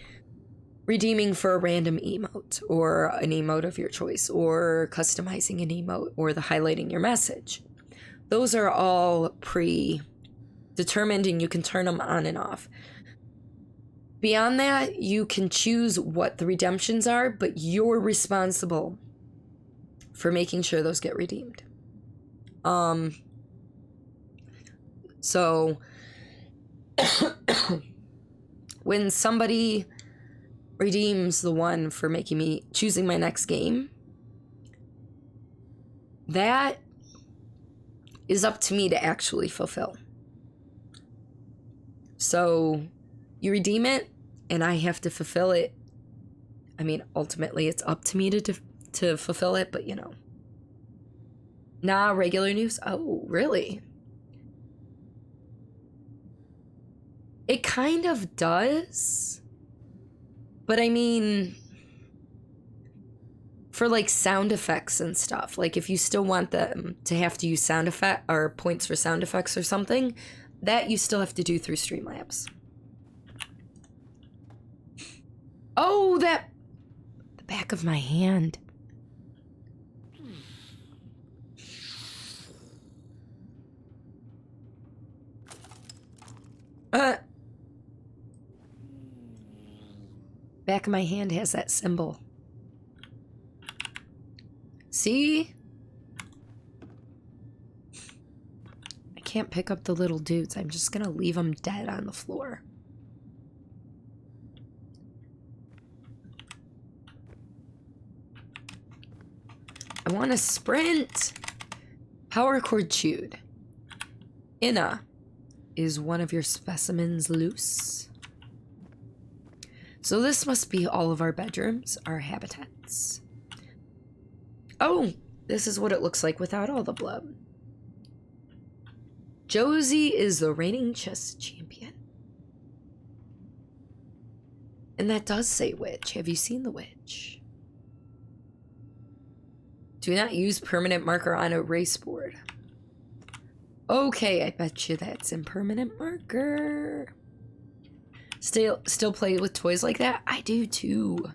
redeeming for a random emote, or an emote of your choice, or customizing an emote, or the highlighting your message. Those are all pre-determined, and you can turn them on and off. Beyond that, you can choose what the redemptions are, but you're responsible for making sure those get redeemed. So when somebody redeems the one for making me choosing my next game, that is up to me to actually fulfill. So you redeem it, and I have to fulfill it. I mean, ultimately, it's up to me to fulfill it, but you know. Nah, regular news? Oh, really? It kind of does. But I mean, for like sound effects and stuff, like if you still want them to have to use sound effect or points for sound effects or something, that you still have to do through Streamlabs. Oh, the back of my hand. Back of my hand has that symbol. See? I can't pick up the little dudes. I'm just gonna leave them dead on the floor. I want to sprint. Power cord chewed. Inna, is one of your specimens loose? So this must be all of our bedrooms, our habitats. Oh, this is what it looks like without all the blood. Josie is the reigning chess champion. And that does say witch. Have you seen the witch? Do not use permanent marker on a race board. Okay, I bet you that's impermanent marker. Still play with toys like that? I do too.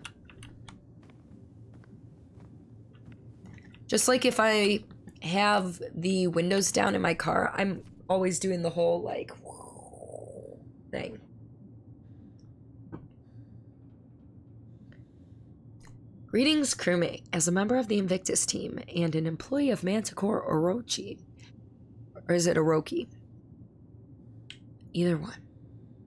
Just like if I have the windows down in my car, I'm always doing the whole like thing. Greetings, crewmate. As a member of the Invictus team and an employee of Manticore Orochi, or is it Orochi? Either one.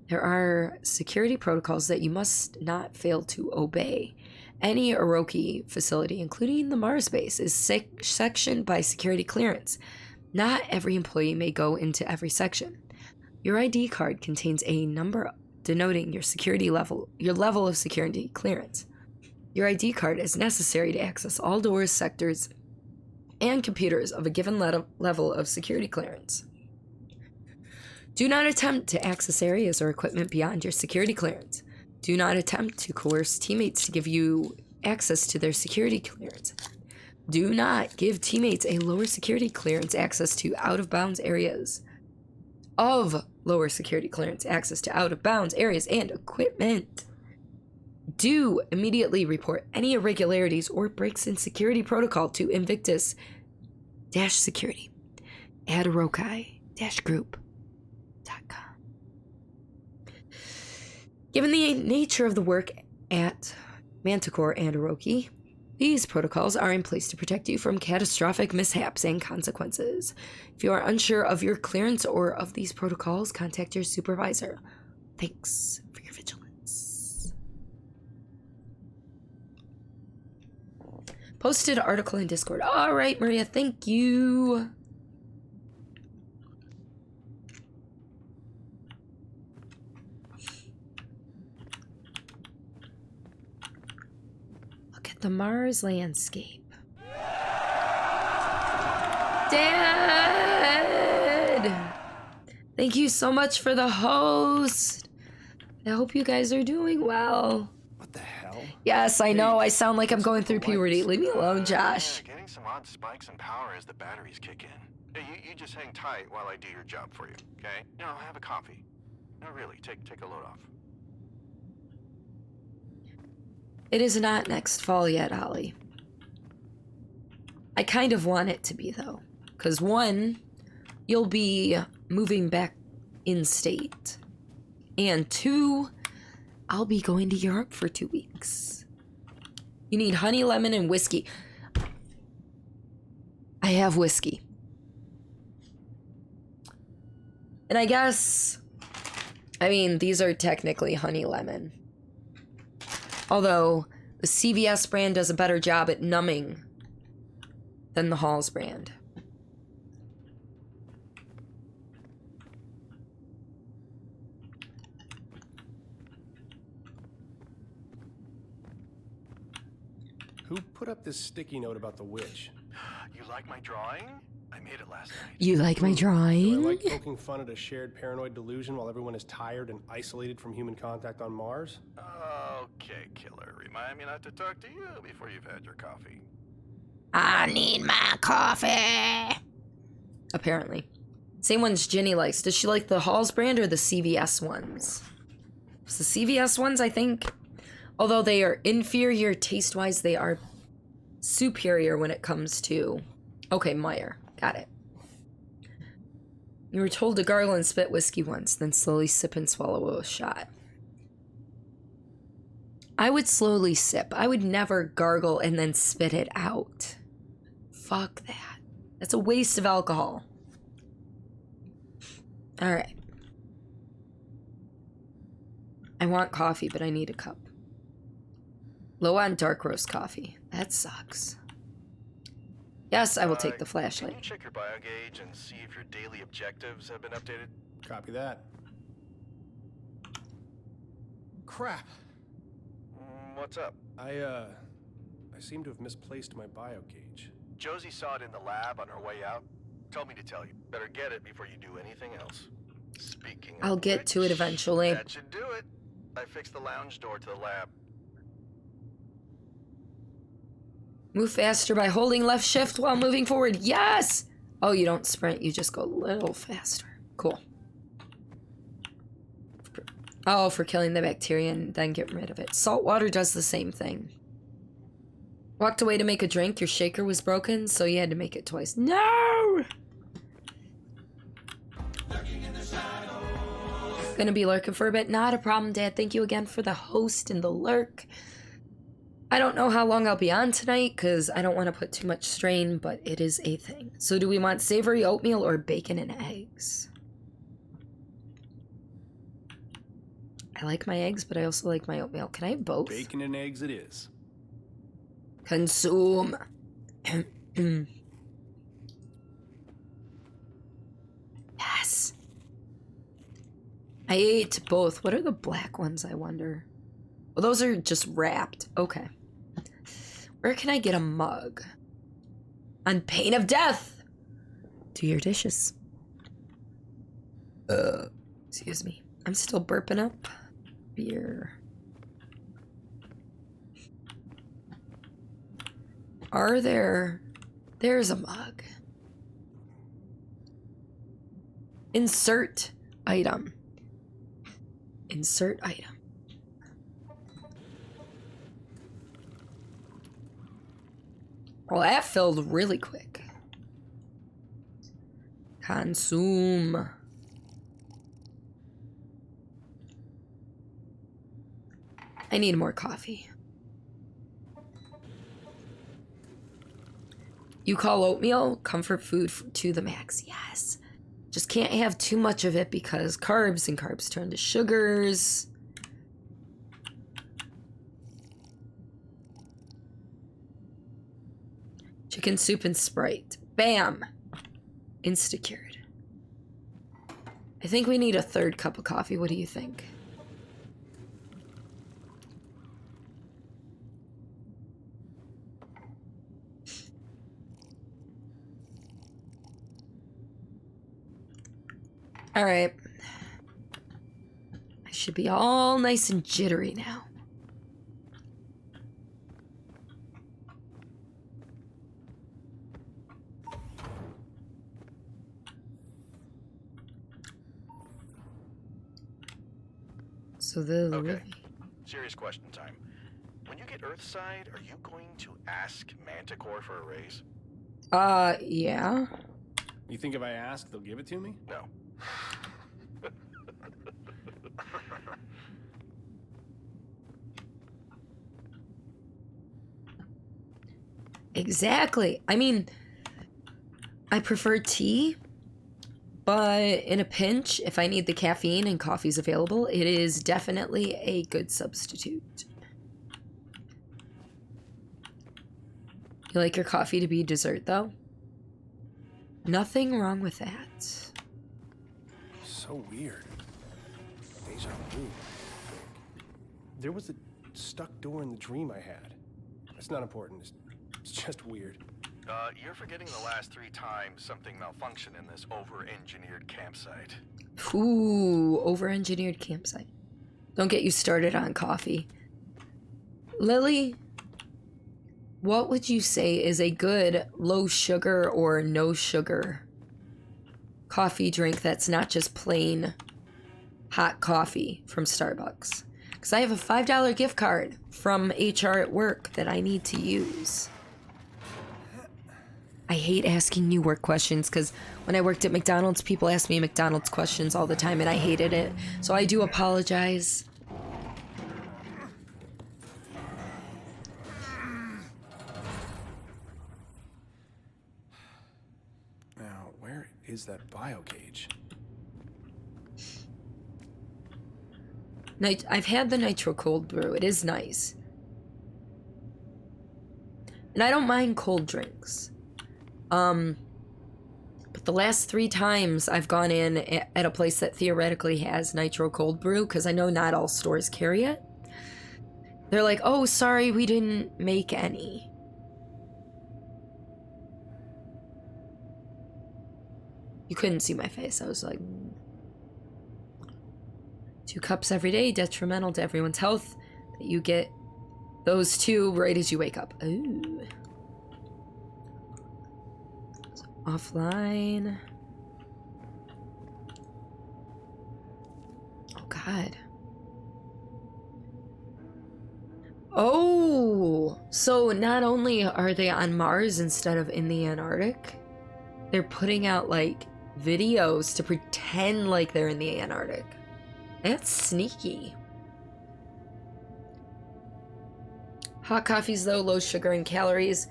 There are security protocols that you must not fail to obey. Any Oroki facility, including the Mars base, is sectioned by security clearance. Not every employee may go into every section. Your ID card contains a number denoting your level of security clearance. Your ID card is necessary to access all doors, sectors, and computers of a given level of security clearance. Do not attempt to access areas or equipment beyond your security clearance. Do not attempt to coerce teammates to give you access to their security clearance. Do not give teammates a lower security clearance access to out-of-bounds areas. Of lower security clearance access to out-of-bounds areas and equipment. Do immediately report any irregularities or breaks in security protocol to Invictus-Security at Orokai-Group.com. Given the nature of the work at Manticore and Oroki, these protocols are in place to protect you from catastrophic mishaps and consequences. If you are unsure of your clearance or of these protocols, contact your supervisor. Thanks for your vigilance. Posted article in Discord. All right, Maria, thank you. The Mars landscape. Dad! Thank you so much for the host. I hope you guys are doing well. What the hell? Yes, I know. I sound like I'm going through puberty. Leave me alone, Josh. Getting some odd spikes in power as the batteries kick in. Hey, you just hang tight while I do your job for you, okay? You know, have a coffee. No, really, take a load off. It is not next fall yet, Ollie. I kind of want it to be, though. Because, one, you'll be moving back in-state. And two, I'll be going to Europe for 2 weeks. You need honey, lemon, and whiskey. I have whiskey. And I guess... I mean, these are technically honey lemon. Although, the CVS brand does a better job at numbing than the Halls brand. Who put up this sticky note about the witch? You like my drawing? I made it last night. You like my drawing? Do I like poking fun at a shared paranoid delusion while everyone is tired and isolated from human contact on Mars? Okay, killer. Remind me not to talk to you before you've had your coffee. I need my coffee. Apparently. Same ones Ginny likes. Does she like the Halls brand or the CVS ones? It's the CVS ones, I think. Although they are inferior taste-wise, they are superior when it comes to... Okay, Meyer. Got it. You were told to gargle and spit whiskey once, then slowly sip and swallow a shot. I would slowly sip. I would never gargle and then spit it out. Fuck that. That's a waste of alcohol. Alright. I want coffee, but I need a cup. Low on dark roast coffee. That sucks. Yes, I will take the flashlight. Can you check your biogauge and see if your daily objectives have been updated? Copy that. Crap. What's up? I seem to have misplaced my biogauge. Josie saw it in the lab on her way out. Told me to tell you. Better get it before you do anything else. Speaking of I'll get to it eventually. That should do it. I fixed the lounge door to the lab. Move faster by holding left shift while moving forward. Yes! Oh, you don't sprint. You just go a little faster. Cool. Oh, for killing the bacteria and then getting rid of it. Salt water does the same thing. Walked away to make a drink. Your shaker was broken, so you had to make it twice. No! Gonna be lurking for a bit. Not a problem, Dad. Thank you again for the host and the lurk. I don't know how long I'll be on tonight because I don't want to put too much strain, but it is a thing. So do we want savory oatmeal or bacon and eggs? I like my eggs, but I also like my oatmeal. Can I have both? Bacon and eggs it is. Consume. Yes. I ate both. What are the black ones, I wonder? Well, those are just wrapped. Okay. Where can I get a mug? On pain of death! Do your dishes. Excuse me. I'm still burping up beer. Are there... There's a mug. Insert item. Insert item. Well, that filled really quick. Consume. I need more coffee. You call oatmeal comfort food to the max. Yes. Just can't have too much of it because carbs and carbs turn to sugars. Chicken soup and Sprite. Bam! Insta-cured. I think we need a third cup of coffee. What do you think? All right. I should be all nice and jittery now. So the Okay. Serious question time. When you get Earthside, are you going to ask Manticore for a raise? Yeah. You think if I ask, they'll give it to me? No. Exactly. I mean, I prefer tea, but in a pinch, if I need the caffeine and coffee's available, it is definitely a good substitute. You like your coffee to be dessert, though? Nothing wrong with that. So weird. Deja vu. There was a stuck door in the dream I had. It's not important. It's just weird. You're forgetting the last 3 times something malfunctioned in this over-engineered campsite. Ooh, over-engineered campsite. Don't get you started on coffee. Lily, what would you say is a good low sugar or no sugar coffee drink that's not just plain hot coffee from Starbucks? Because I have a $5 gift card from HR at work that I need to use. I hate asking new work questions because when I worked at McDonald's, people asked me McDonald's questions all the time and I hated it. So I do apologize. Now, where is that bio cage? I've had the nitro cold brew. It is nice. And I don't mind cold drinks. But the last 3 times I've gone in at a place that theoretically has nitro cold brew, because I know not all stores carry it, they're like, oh, sorry, we didn't make any. You couldn't see my face. I was like, 2 cups every day, detrimental to everyone's health. That you get those 2 right as you wake up. Ooh. So offline. Oh, God. Oh, so not only are they on Mars instead of in the Antarctic, they're putting out, like, videos to pretend like they're in the Antarctic. That's sneaky. Hot coffees, though, low sugar and calories.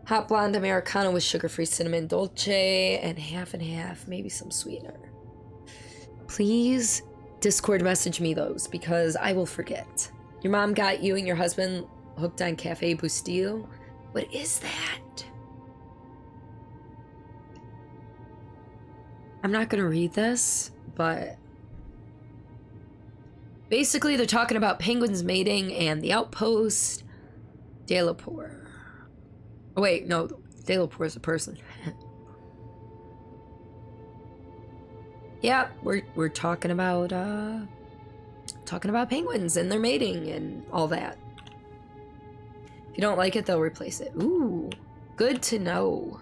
Hot blonde Americano with sugar-free cinnamon dolce and half, maybe some sweetener. Please Discord message me those because I will forget. Your mom got you and your husband hooked on Cafe Bustillo? What is that? I'm not gonna read this, but basically they're talking about penguins mating and the outpost. Delapore. Oh wait, no, Delapore is a person. Yeah, we're talking about penguins and their mating and all that. If you don't like it, they'll replace it. Ooh, good to know.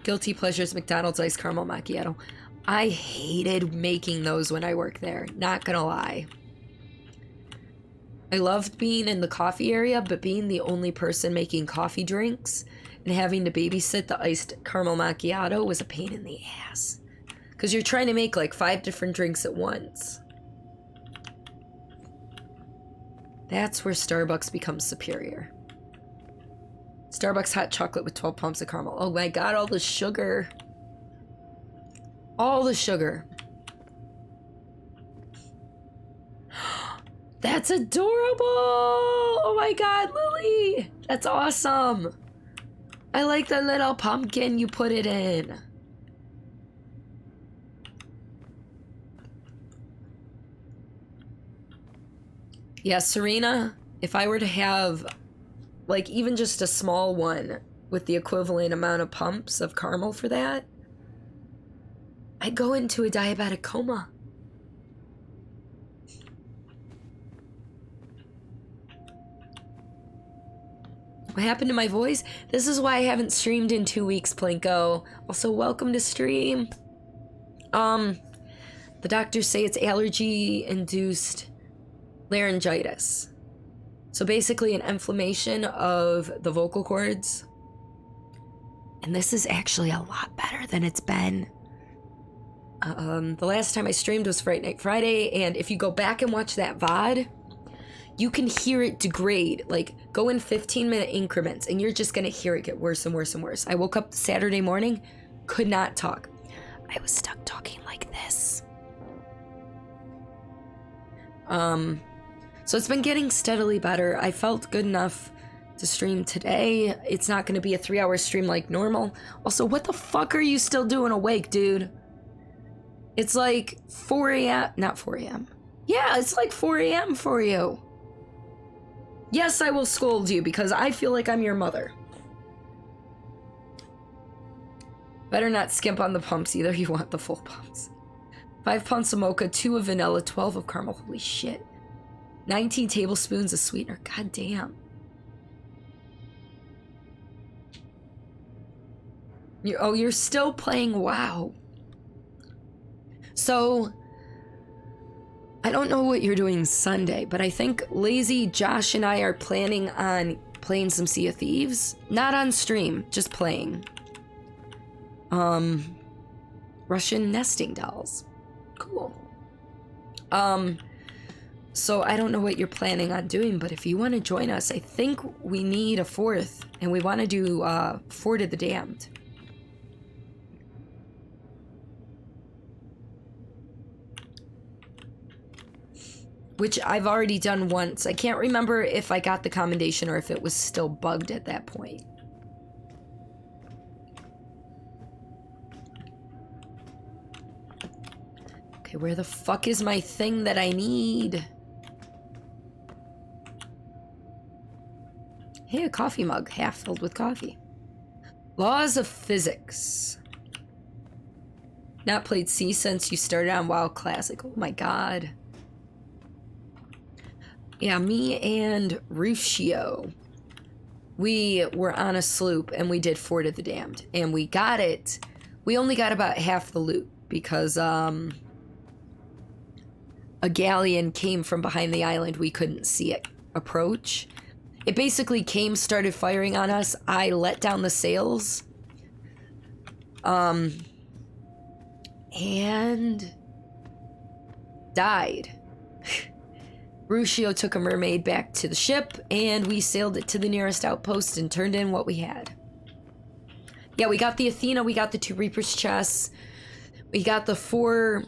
Guilty pleasures, McDonald's iced caramel macchiato. I hated making those when I worked there, not gonna lie. I loved being in the coffee area, but being the only person making coffee drinks and having to babysit the iced caramel macchiato was a pain in the ass. Because you're trying to make like 5 different drinks at once. That's where Starbucks becomes superior. Starbucks hot chocolate with 12 pumps of caramel. Oh my god, all the sugar. All the sugar. That's adorable! Oh my god, Lily! That's awesome! I like the little pumpkin you put it in. Yeah, Serena, if I were to have, like, even just a small one with the equivalent amount of pumps of caramel for that, I'd go into a diabetic coma. What happened to my voice? This is why I haven't streamed in 2 weeks, Plinko. Also, welcome to stream. The doctors say it's allergy-induced laryngitis. So basically an inflammation of the vocal cords. And this is actually a lot better than it's been. The last time I streamed was Fright Night Friday, and if you go back and watch that VOD, you can hear it degrade, like go in 15-minute increments, and you're just gonna hear it get worse and worse and worse. I woke up Saturday morning, could not talk. I was stuck talking like this. So it's been getting steadily better. I felt good enough to stream today. It's not gonna be a 3-hour stream like normal. Also, what the fuck are you still doing awake, dude? It's like 4 a.m. Not 4 a.m. Yeah, it's like 4 a.m. for you. Yes, I will scold you because I feel like I'm your mother. Better not skimp on the pumps either. You want the full pumps. 5 pumps of mocha, 2 of vanilla, 12 of caramel. Holy shit. 19 tablespoons of sweetener. God damn. You're still playing WoW. So, I don't know what you're doing Sunday, but I think Lazy Josh and I are planning on playing some Sea of Thieves. Not on stream, just playing. Russian nesting dolls. Cool. So I don't know what you're planning on doing, but if you want to join us, I think we need a 4th, and we want to do Fort of the Damned. Which I've already done once. I can't remember if I got the commendation or if it was still bugged at that point. Okay, where the fuck is my thing that I need? Hey, a coffee mug, half filled with coffee. Laws of physics. Not played C since you started on WoW Classic. Oh my god. Yeah, me and Ruscio, we were on a sloop and we did Fort of the Damned. And we got it. We only got about half the loot because a galleon came from behind the island. We couldn't see it approach. It basically came, started firing on us. I let down the sails. And died. Ruscio took a mermaid back to the ship, and we sailed it to the nearest outpost and turned in what we had. Yeah, we got the Athena, we got the 2 Reaper's chests. We got the 4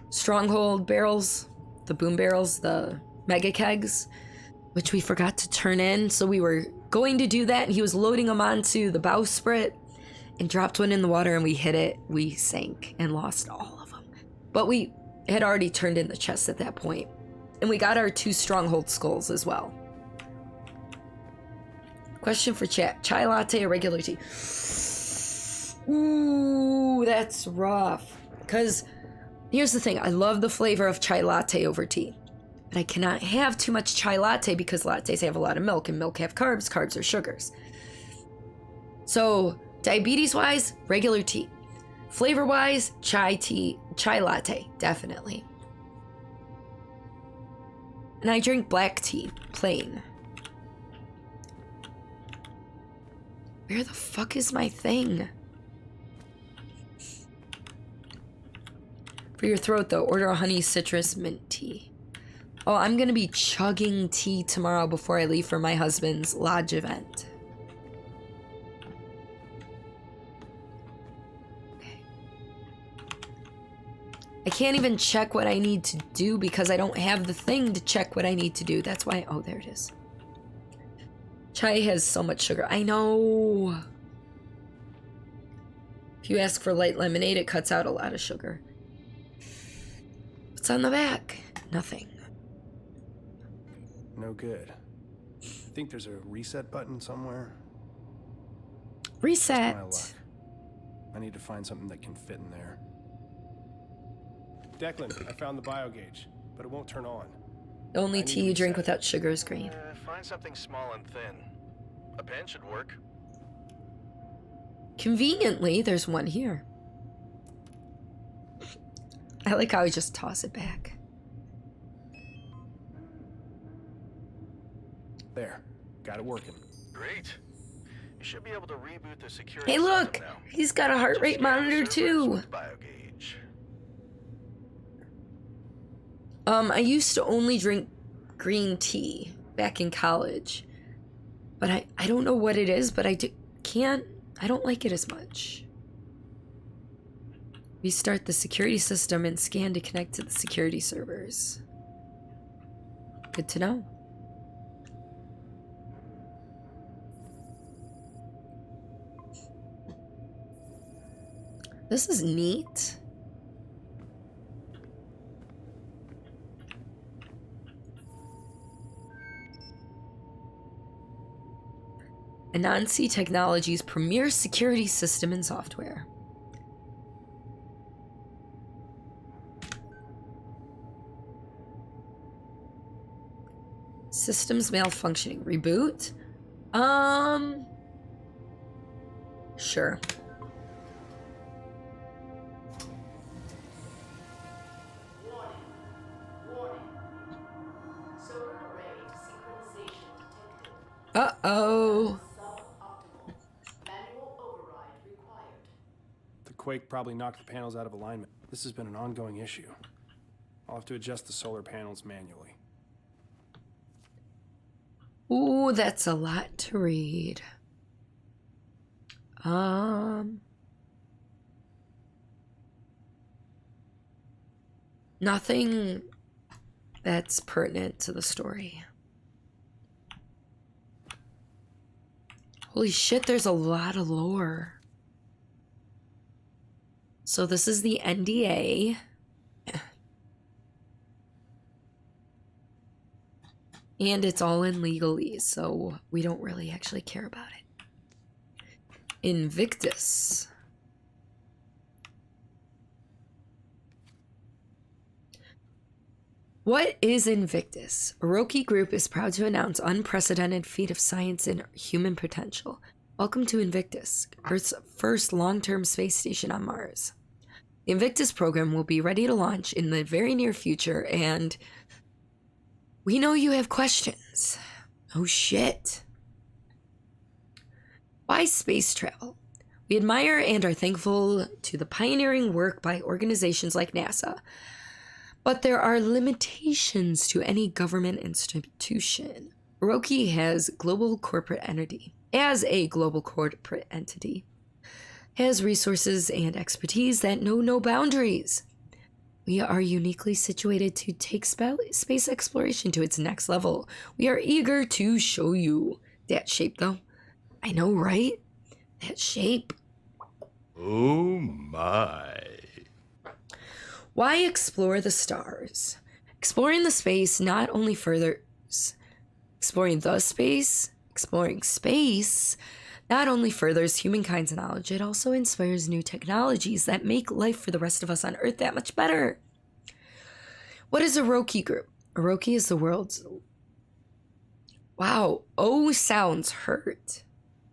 stronghold barrels, the boom barrels, the mega kegs, which we forgot to turn in. So we were going to do that, and he was loading them onto the bowsprit and dropped one in the water, and we hit it. We sank and lost all of them. But we had already turned in the chest at that point. And we got our 2 stronghold skulls as well. Question for chat. Chai latte or regular tea? Ooh, that's rough. Because here's the thing. I love the flavor of chai latte over tea. But I cannot have too much chai latte because lattes have a lot of milk, and milk have carbs. Carbs are sugars. So, diabetes-wise, regular tea. Flavor-wise, chai tea, chai latte, definitely. And I drink black tea, plain. Where the fuck is my thing? For your throat, though, order a honey citrus mint tea. Oh, I'm gonna be chugging tea tomorrow before I leave for my husband's lodge event. Okay. I can't even check what I need to do because I don't have the thing to check what I need to do. That's why, oh, there it is. Chai has so much sugar. I know. If you ask for light lemonade, it cuts out a lot of sugar. What's on the back? Nothing. No good. I think there's a reset button somewhere. Reset. That's my luck. I need to find something that can fit in there. Declan, I found the biogauge, but it won't turn on. The only tea you drink without sugar is green. Find something small and thin. A pen should work. Conveniently, there's one here. I like how I just toss it back. There. Got it working. Great. You should be able to reboot the security Hey, look! system now. He's got a heart rate Just scan the monitor, servers too. with biogauge. I used to only drink green tea back in college. But I don't know what it is, but I don't like it as much. Restart the security system and scan to connect to the security servers. Good to know. This is neat. Anansi Technologies' premier security system and software. Systems malfunctioning. Reboot? Sure. Uh-oh. The quake probably knocked the panels out of alignment. This has been an ongoing issue. I'll have to adjust the solar panels manually. Ooh, that's a lot to read. Nothing that's pertinent to the story. Holy shit, there's a lot of lore. So this is the NDA. And it's all in legalese, so we don't really actually care about it. Invictus. What is Invictus? Orochi Group is proud to announce unprecedented feat of science and human potential. Welcome to Invictus, Earth's first long-term space station on Mars. The Invictus program will be ready to launch in the very near future, and we know you have questions. Oh shit. Why space travel? We admire and are thankful to the pioneering work by organizations like NASA, but there are limitations to any government institution. Orochi has global corporate entity. As a global corporate entity, has resources and expertise that know no boundaries. We are uniquely situated to take space exploration to its next level. We are eager to show you. That shape, though. I know, right? That shape. Oh my. Why explore the stars? Exploring the space not only furthers... Exploring space not only furthers humankind's knowledge, it also inspires new technologies that make life for the rest of us on Earth that much better. What is a Oroki group? Oroki is the world's... Wow, O sounds hurt.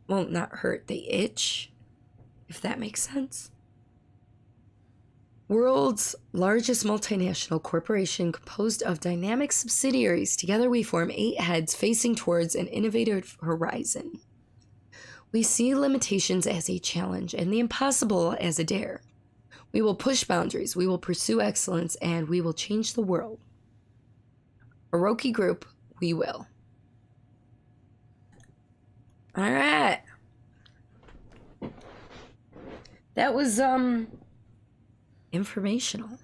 Well, not hurt, they itch, if that makes sense. World's largest multinational corporation composed of dynamic subsidiaries. Together we form 8 heads facing towards an innovative horizon. We see limitations as a challenge and the impossible as a dare. We will push boundaries, we will pursue excellence, and we will change the world. Oroki group, we will. All right. That was, informational.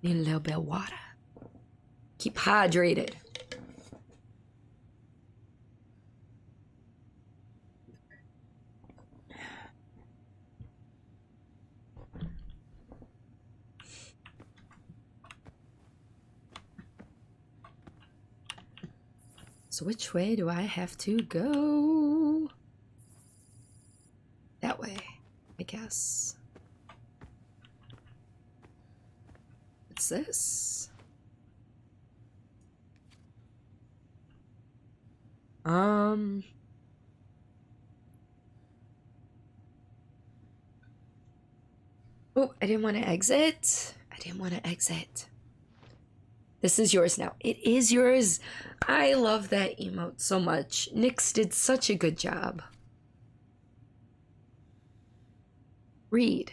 Need a little bit of water. Keep hydrated. So which way do I have to go? That way, I guess. What's this? Oh, I didn't want to exit. This is yours now. It is yours. I love that emote so much. Nyx did such a good job. Read.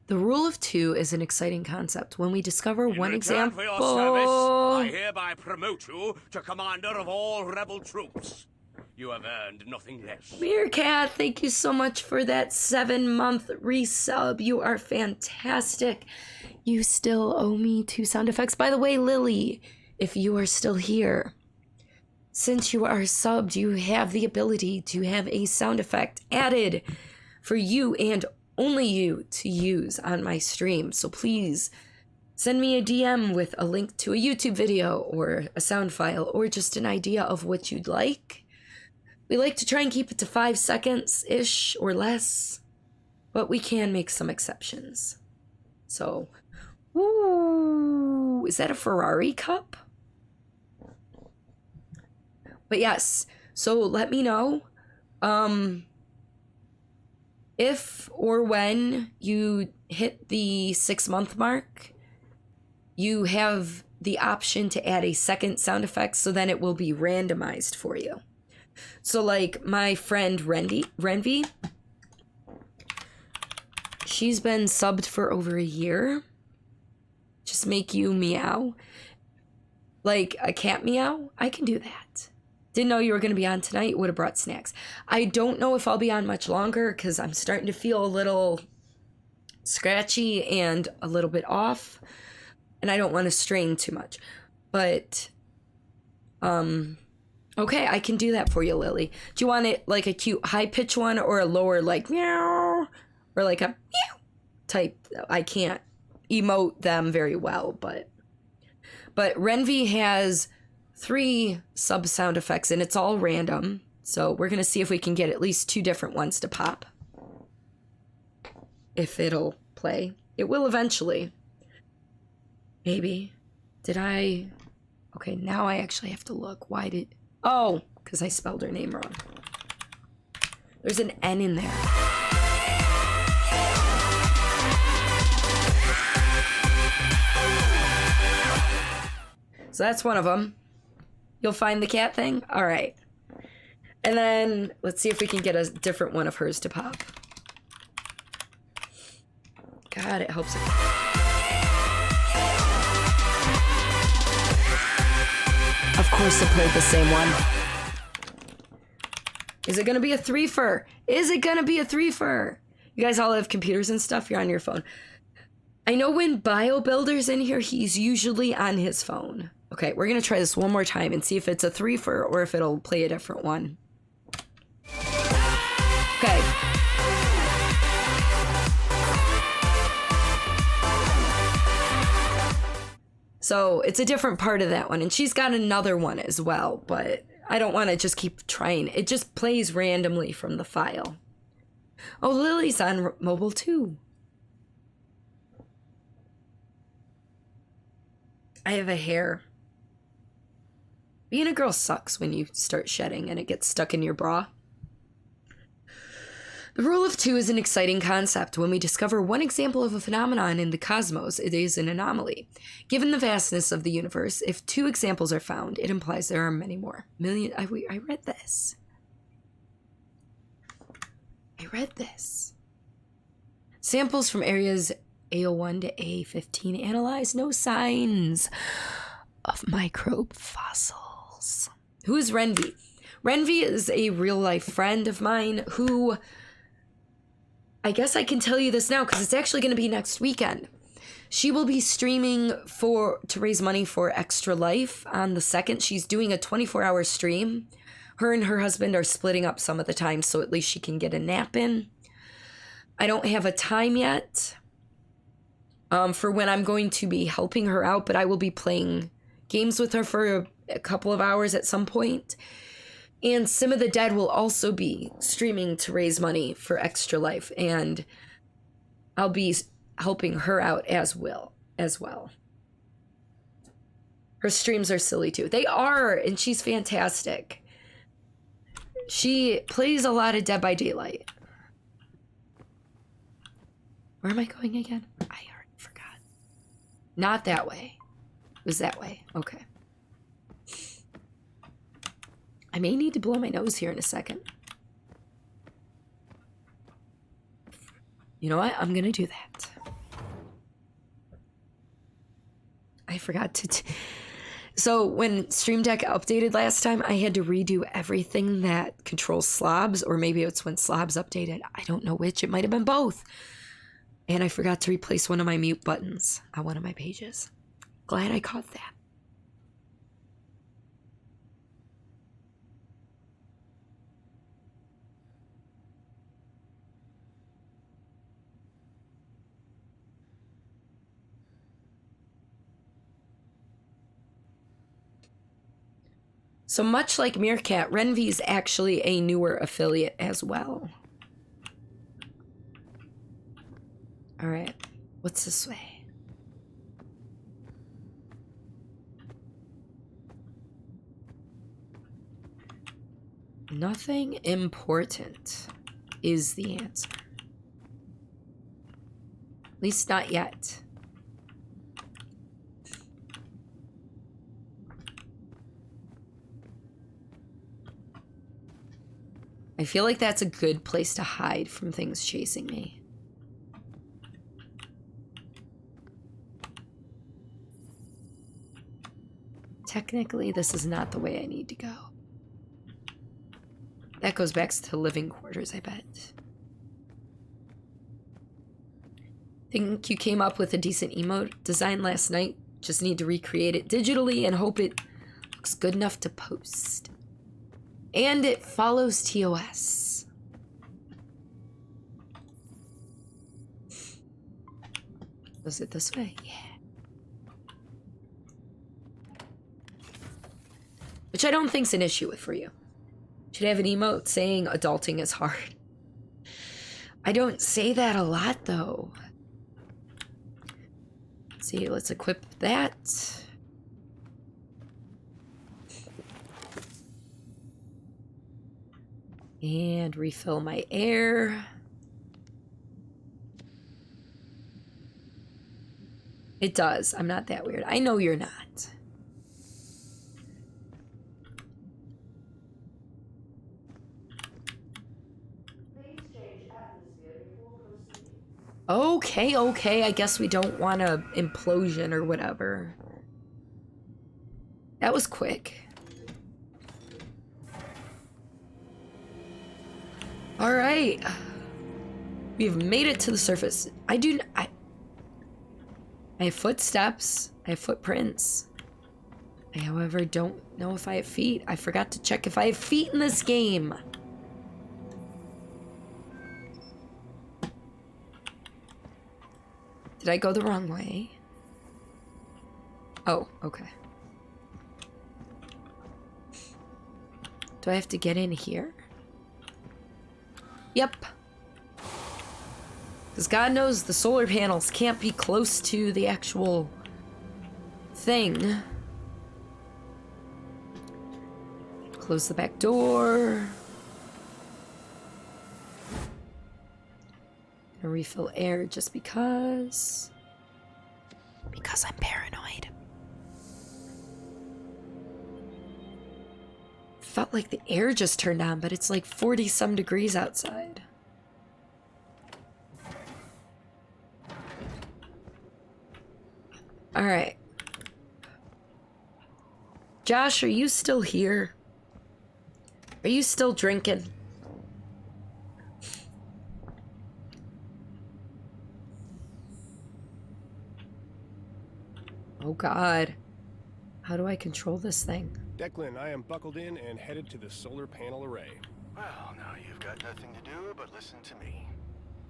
The rule of 2 is an exciting concept. When we discover one example... For your service, I hereby promote you to commander of all rebel troops. You have earned nothing less. Meerkat, thank you so much for that 7-month resub. You are fantastic. You still owe me 2 sound effects. By the way, Lily, if you are still here, since you are subbed, you have the ability to have a sound effect added for you and only you to use on my stream. So please send me a DM with a link to a YouTube video or a sound file or just an idea of what you'd like. We like to try and keep it to 5 seconds-ish or less, but we can make some exceptions. So, ooh, is that a Ferrari cup? But yes, so let me know if or when you hit the 6-month mark, you have the option to add a second sound effect, so then it will be randomized for you. So like my friend Renvi, she's been subbed for over a year. Just make you meow. Like a cat meow, I can do that. Didn't know you were going to be on tonight, would have brought snacks. I don't know if I'll be on much longer because I'm starting to feel a little scratchy and a little bit off. And I don't want to strain too much. But, okay, I can do that for you, Lily. Do you want it like a cute high-pitched one or a lower like meow? Or like a meow type? I can't emote them very well, but Renvi has 3 sub sound effects and it's all random. So we're going to see if we can get at least 2 different ones to pop. If it'll play. It will eventually. Maybe. Did I... Okay, now I actually have to look. Why did... Oh, because I spelled her name wrong. There's an N in there. So that's one of them. You'll find the cat thing? All right. And then let's see if we can get a different one of hers to pop. God, it helps. course it played the same one. Is it gonna be a threefer? Is it gonna be a threefer? You guys all have computers and stuff, you're on your phone. I know when BioBuilder's in here, he's usually on his phone. Okay, we're gonna try this one more time and see if it's a threefer or if it'll play a different one. Okay. So it's a different part of that one, and she's got another one as well, but I don't want to just keep trying. It just plays randomly from the file. Oh, Lily's on mobile too. I have a hair. Being a girl sucks when you start shedding and it gets stuck in your bra. The rule of two is an exciting concept. When we discover one example of a phenomenon in the cosmos, it is an anomaly. Given the vastness of the universe, if two examples are found, it implies there are many more. I read this. Samples from areas A01 to A15 analyze no signs of microbe fossils. Who is Renvi? Renvi is a real-life friend of mine who... I guess I can tell you this now because it's actually going to be next weekend. She will be streaming to raise money for Extra Life on the 2nd. She's doing a 24-hour stream. Her and her husband are splitting up some of the time, so at least she can get a nap in. I don't have a time yet for when I'm going to be helping her out, but I will be playing games with her for a couple of hours at some point. And Sim of the Dead will also be streaming to raise money for Extra Life, and I'll be helping her out as well. Her streams are silly too. They are, and she's fantastic. She plays a lot of Dead by Daylight. Where am I going again? I already forgot. Not that way. It was that way. Okay. I may need to blow my nose here in a second. You know what? I'm gonna do that. I forgot to... So when Stream Deck updated last time, I had to redo everything that controls slobs, or maybe it's when slobs updated. I don't know which. It might have been both. And I forgot to replace one of my mute buttons on one of my pages. Glad I caught that. So much like Meerkat, Renvi is actually a newer affiliate as well. All right, what's this way? Nothing important is the answer. At least not yet. I feel like that's a good place to hide from things chasing me. Technically, this is not the way I need to go. That goes back to living quarters, I bet. Think you came up with a decent emote design last night. Just need to recreate it digitally and hope it looks good enough to post. And it follows TOS. Was it this way? Yeah. Which I don't think's an issue with for you. Should have an emote saying adulting is hard. I don't say that a lot though. Let's see, let's equip that. And refill my air. It does. I'm not that weird. I know you're not. Okay. I guess we don't want a implosion or whatever. That was quick. All right. We've made it to the surface. I have footsteps. I have footprints. I, however, don't know if I have feet. I forgot to check if I have feet in this game. Did I go the wrong way? Oh, okay. Do I have to get in here? Yep. Because God knows the solar panels can't be close to the actual thing. Close the back door. Gonna refill air just because. Because I'm paranoid. Felt like the air just turned on, but it's like 40 some degrees outside. All right. Josh, are you still here? Are you still drinking? Oh God. How do I control this thing? Declan, I am buckled in and headed to the solar panel array. Well, now you've got nothing to do but listen to me.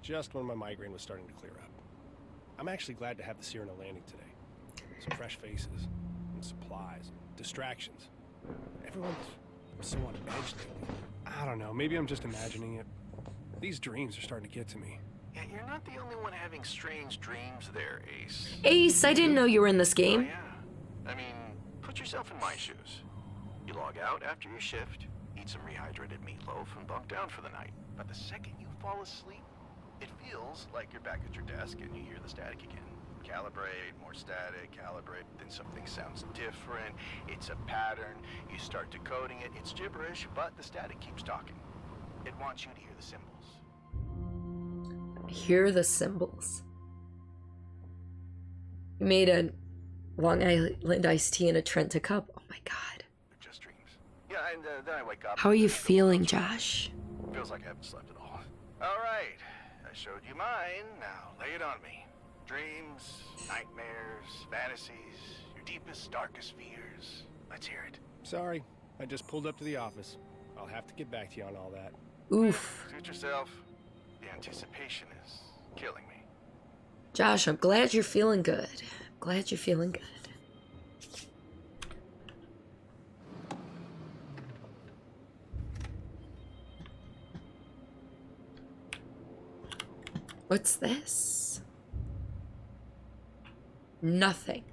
Just when my migraine was starting to clear up. I'm actually glad to have the Cyrano landing today. Some fresh faces, and supplies, and distractions. Everyone's so on edge lately. I don't know, maybe I'm just imagining it. These dreams are starting to get to me. Yeah, you're not the only one having strange dreams there, Ace. Ace, I didn't know you were in this Oh, game. yeah. I mean, put yourself in my shoes. You log out after your shift, eat some rehydrated meatloaf, and bunk down for the night. But the second you fall asleep, it feels like you're back at your desk and you hear the static again. Calibrate, more static, calibrate, then something sounds different. It's a pattern. You start decoding it. It's gibberish, but the static keeps talking. It wants you to hear the symbols. Hear the symbols. You made a Long Island iced tea in a Trenta cup. Oh my God. They're just dreams. Yeah, and then I wake up. How are you feeling, Josh? Feels like I haven't slept at all. All right. I showed you mine. Now lay it on me. Dreams, nightmares, fantasies, your deepest, darkest fears. Let's hear it. Sorry, I just pulled up to the office. I'll have to get back to you on all that. Oof. Suit yourself. The anticipation is killing me. Josh, I'm glad you're feeling good. Glad you're feeling good. What's this? Nothing.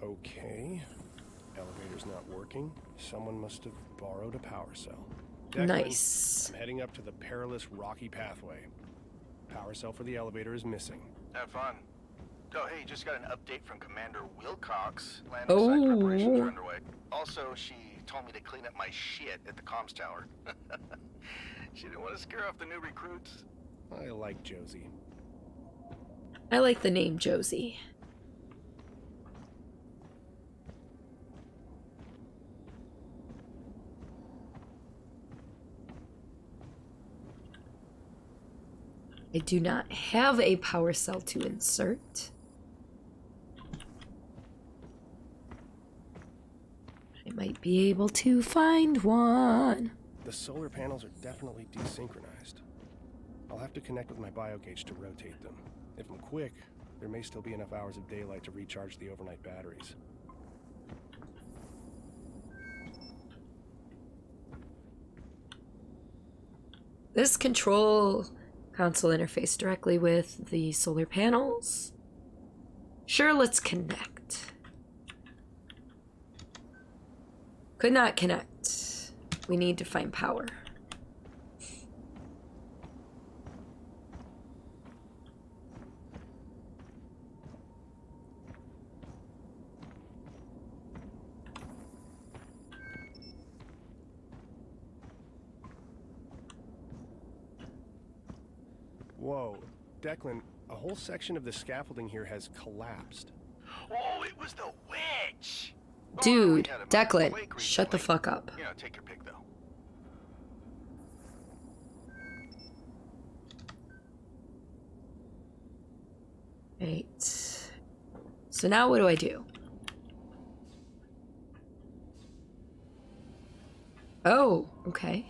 Okay. Elevator's not working. Someone must have borrowed a power cell. Declan, Nice. I'm heading up to the perilous rocky pathway. Power cell for the elevator is missing. Have fun. Oh, hey, just got an update from Commander Wilcox. Landing site preparations are underway. Also, she told me to clean up my shit at the comms tower. She didn't want to scare off the new recruits. I like Josie. I like the name Josie. I do not have a power cell to insert. I might be able to find one. The solar panels are definitely desynchronized. I'll have to connect with my biogauge to rotate them. If I'm quick, there may still be enough hours of daylight to recharge the overnight batteries. This control console interface directly with the solar panels. Sure, let's connect. Could not connect. We need to find power. Whoa, Declan, a whole section of the scaffolding here has collapsed. Oh, it was the witch! Dude, We had a Declan, quake shut the recently. fuck up. You know, take your pick, though. Right. So now what do I do? Oh, okay.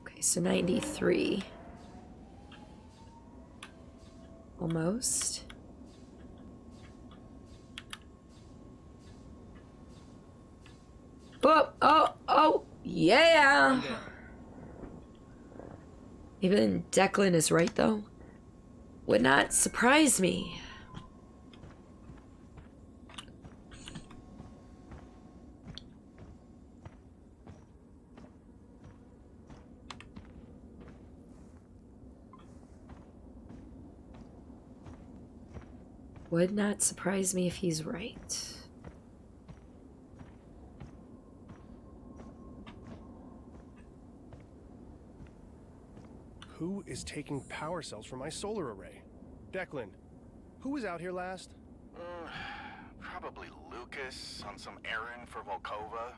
Okay, so 93. Almost. Oh, yeah! Even Declan is right, though. Would not surprise me. Would not surprise me if he's right. Who is taking power cells from my solar array? Declan, who was out here last? Probably Lucas on some errand for Volkova.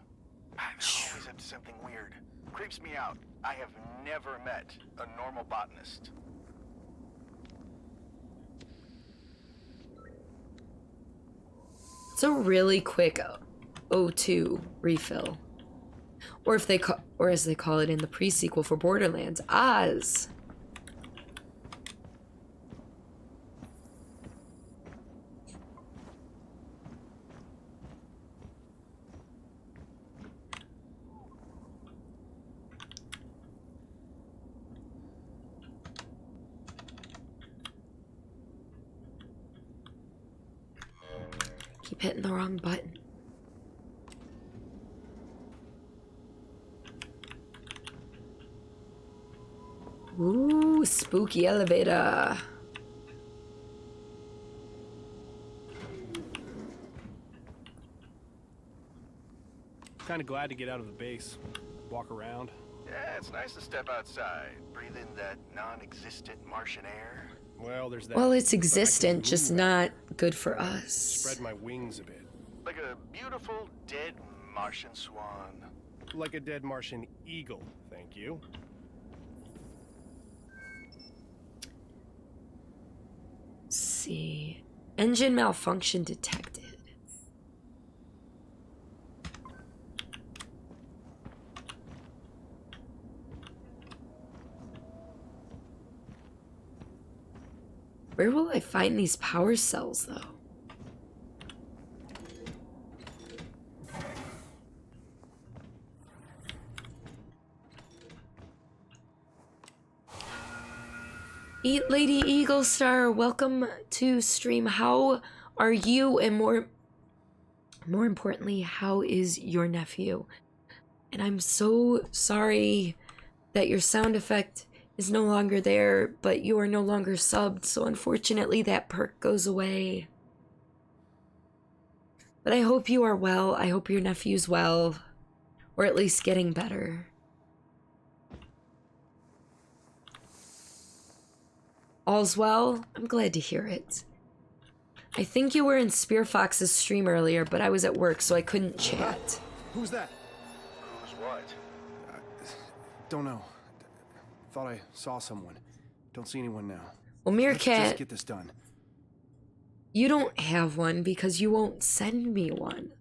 They're always up to something weird. Creeps me out. I have never met a normal botanist. It's a really quick O2 refill. Or if they or as they call it in the pre-sequel for Borderlands, Oz. Keep hitting the wrong button. Ooh, spooky elevator. Kind of glad to get out of the base, walk around. Yeah, it's nice to step outside, breathe in that non-existent Martian air. Well, there's that. Well, it's but I can existent, just move not good for out, us. spread my wings a bit. Like a beautiful dead Martian swan. Like a dead Martian eagle, thank you. Let's see. Engine malfunction detected. Where will I find these power cells, though? Eat Lady Eagle Star, welcome to stream. How are you? And more importantly, how is your nephew? And I'm so sorry that your sound effect is no longer there, but you are no longer subbed, so unfortunately that perk goes away. But I hope you are well. I hope your nephew's well, or at least getting better. All's well? I'm glad to hear it. I think you were in Spear Fox's stream earlier, but I was at work, so I couldn't chat. Who's that? Who's what? Don't know. Thought I saw someone. Don't see anyone now. Well, Let's just Meerkat, get this done. you don't have one because you won't send me one.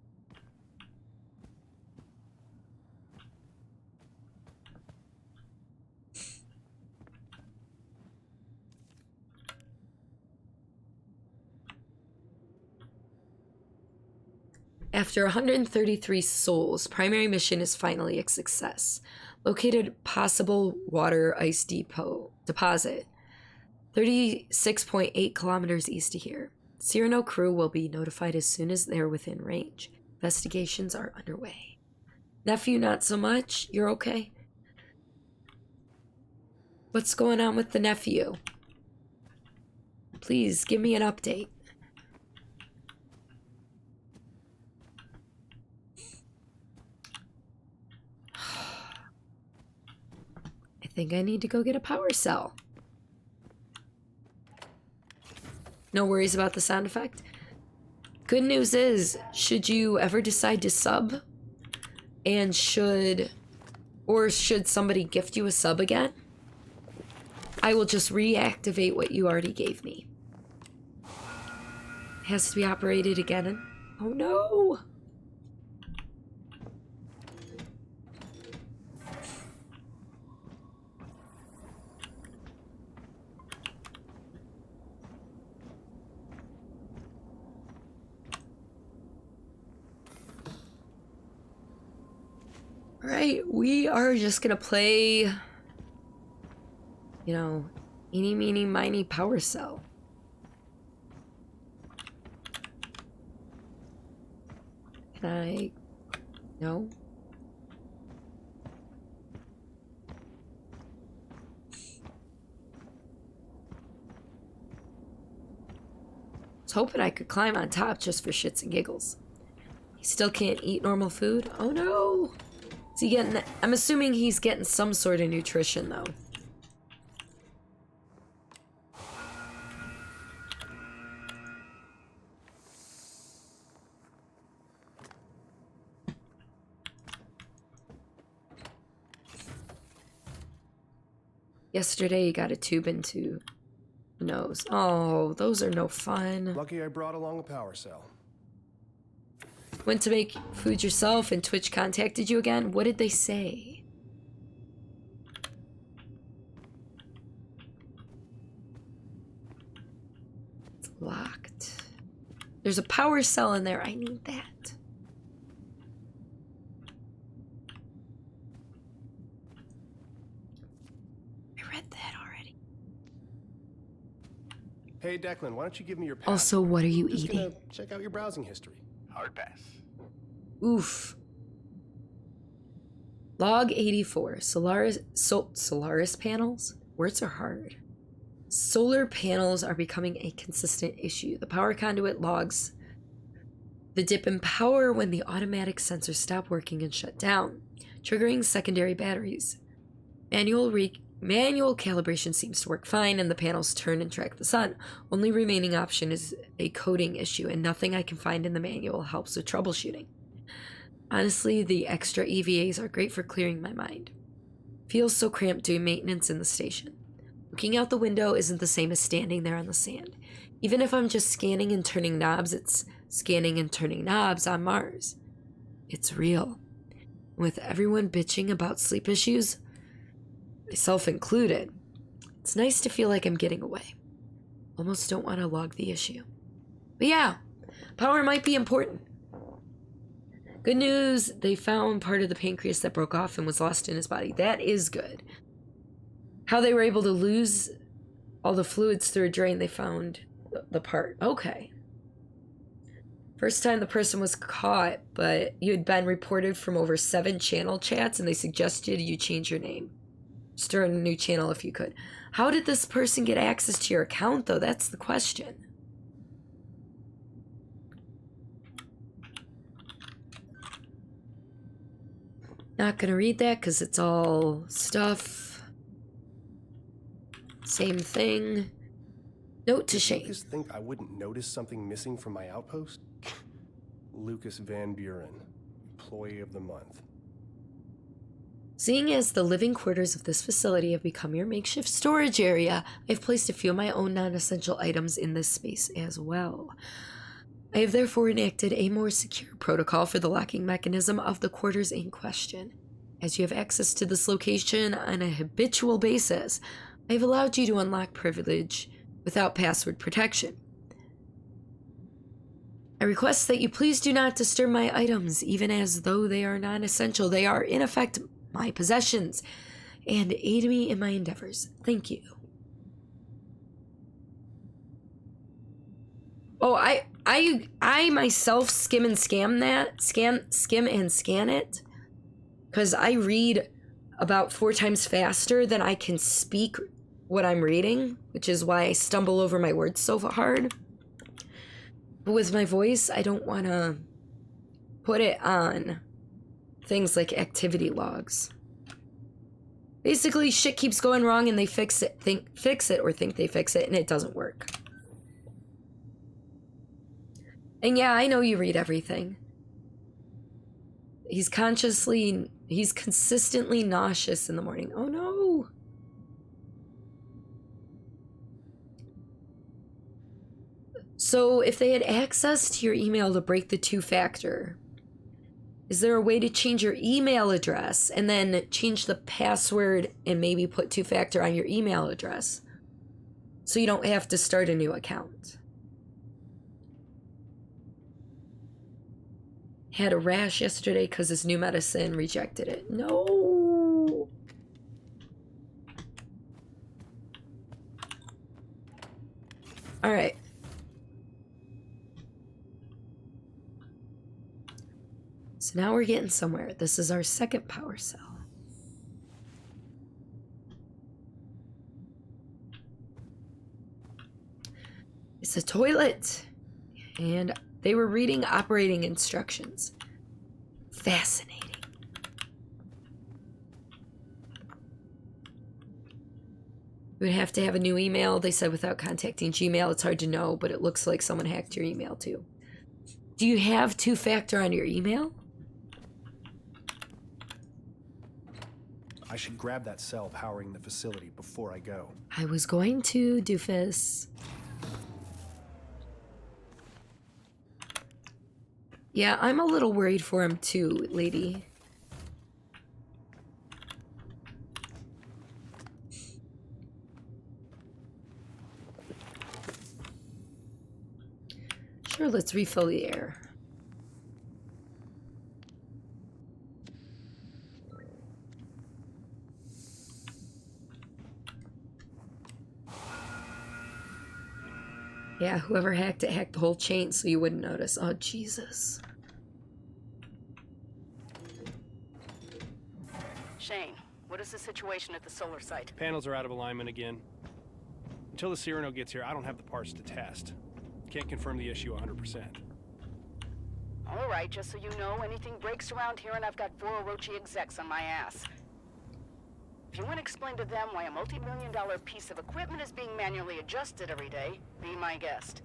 After 133 souls, primary mission is finally a success. Located possible water ice deposit, 36.8 kilometers east of here. Cyrano crew will be notified as soon as they're within range. Investigations are underway. Nephew, not so much. You're okay? What's going on with the nephew? Please give me an update. think I need to go get a power cell. No worries about the sound effect. Good news is, should you ever decide to sub, and should somebody gift you a sub again, I will just reactivate what you already gave me. Has to be operated again. Oh no! Alright, we are just gonna play, you know, eeny, meeny, miny power cell. Can I? No? I was hoping I could climb on top just for shits and giggles. He still can't eat normal food? Oh no! Is he getting... I'm assuming he's getting some sort of nutrition, though. Yesterday, he got a tube into the nose. Oh, those are no fun. Lucky I brought along a power cell. Went to make food yourself and Twitch contacted you again? What did they say? It's locked. There's a power cell in there. I need that. I read that already. Hey, Declan, why don't you give me your pass? Also, what are you I'm just eating? gonna check out your browsing history. Hard pass. Oof. Log 84. Solaris panels? Words are hard. Solar panels are becoming a consistent issue. The power conduit logs the dip in power when the automatic sensors stop working and shut down, triggering secondary batteries. Manual calibration seems to work fine, and the panels turn and track the sun. Only remaining option is a coding issue, and nothing I can find in the manual helps with troubleshooting. Honestly, the extra EVAs are great for clearing my mind. Feels so cramped doing maintenance in the station. Looking out the window isn't the same as standing there on the sand. Even if I'm just scanning and turning knobs, it's scanning and turning knobs on Mars. It's real. With everyone bitching about sleep issues, myself included, it's nice to feel like I'm getting away. Almost don't want to log the issue. But yeah, power might be important. Good news, they found part of the pancreas that broke off and was lost in his body. That is good. How they were able to lose all the fluids through a drain, they found the part. Okay. First time the person was caught, but you had been reported from over 7 channel chats and they suggested you change your name. Start a new channel if you could. How did this person get access to your account, though? That's the question. Not gonna read that because it's all stuff. Same thing. Note to Shane. Lucas think I wouldn't notice something missing from my outpost? Lucas Van Buren, Employee of the Month. Seeing as the living quarters of this facility have become your makeshift storage area, I've placed a few of my own non-essential items in this space as well. I have therefore enacted a more secure protocol for the locking mechanism of the quarters in question. As you have access to this location on a habitual basis, I have allowed you to unlock privilege without password protection. I request that you please do not disturb my items, even as though they are non-essential. They are, in effect, my possessions, and aid me in my endeavors. Thank you. Oh, I myself skim and scan it, because I read about 4 times faster than I can speak what I'm reading, which is why I stumble over my words so hard. But with my voice, I don't want to put it on things like activity logs. Basically, shit keeps going wrong and they fix it, think they fix it, and it doesn't work. And yeah, I know you read everything. He's consistently nauseous in the morning. Oh no! So if they had access to your email to break the two-factor, is there a way to change your email address and then change the password and maybe put two-factor on your email address so you don't have to start a new account? Had a rash yesterday because his new medicine rejected it. No. All right. So now we're getting somewhere. This is our second power cell. It's a toilet. And they were reading operating instructions. Fascinating. We would have to have a new email. They said without contacting Gmail, it's hard to know, but it looks like someone hacked your email too. Do you have two-factor on your email? I should grab that cell powering the facility before I go. I was going to, doofus. Yeah, I'm a little worried for him too, lady. Sure, let's refill the air. Yeah, whoever hacked it hacked the whole chain so you wouldn't notice. Oh, Jesus. Shane, what is the situation at the solar site? Panels are out of alignment again. Until the Cyrano gets here, I don't have the parts to test. Can't confirm the issue 100%. All right, just so you know, anything breaks around here and I've got 4 Orochi execs on my ass. If you want to explain to them why a multi-million-dollar piece of equipment is being manually adjusted every day, be my guest.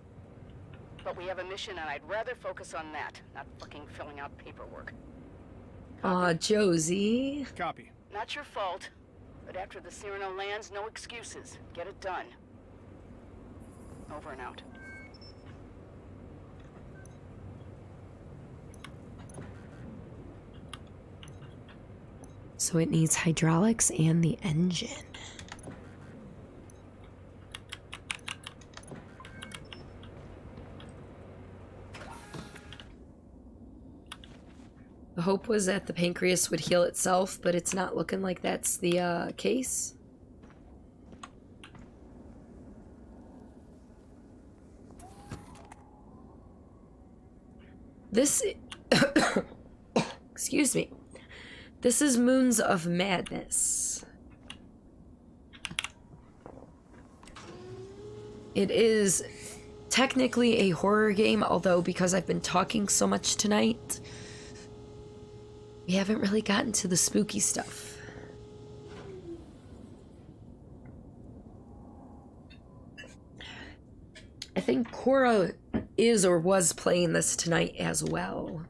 But we have a mission and I'd rather focus on that, not fucking filling out paperwork. Aw, Josie. Copy. Not your fault, but after the Cyrano lands, no excuses. Get it done. Over and out. So it needs hydraulics and the engine. The hope was that the pancreas would heal itself, but it's not looking like that's the case. This... Excuse me. This is Moons of Madness. It is technically a horror game, although because I've been talking so much tonight, we haven't really gotten to the spooky stuff. I think Cora is or was playing this tonight as well.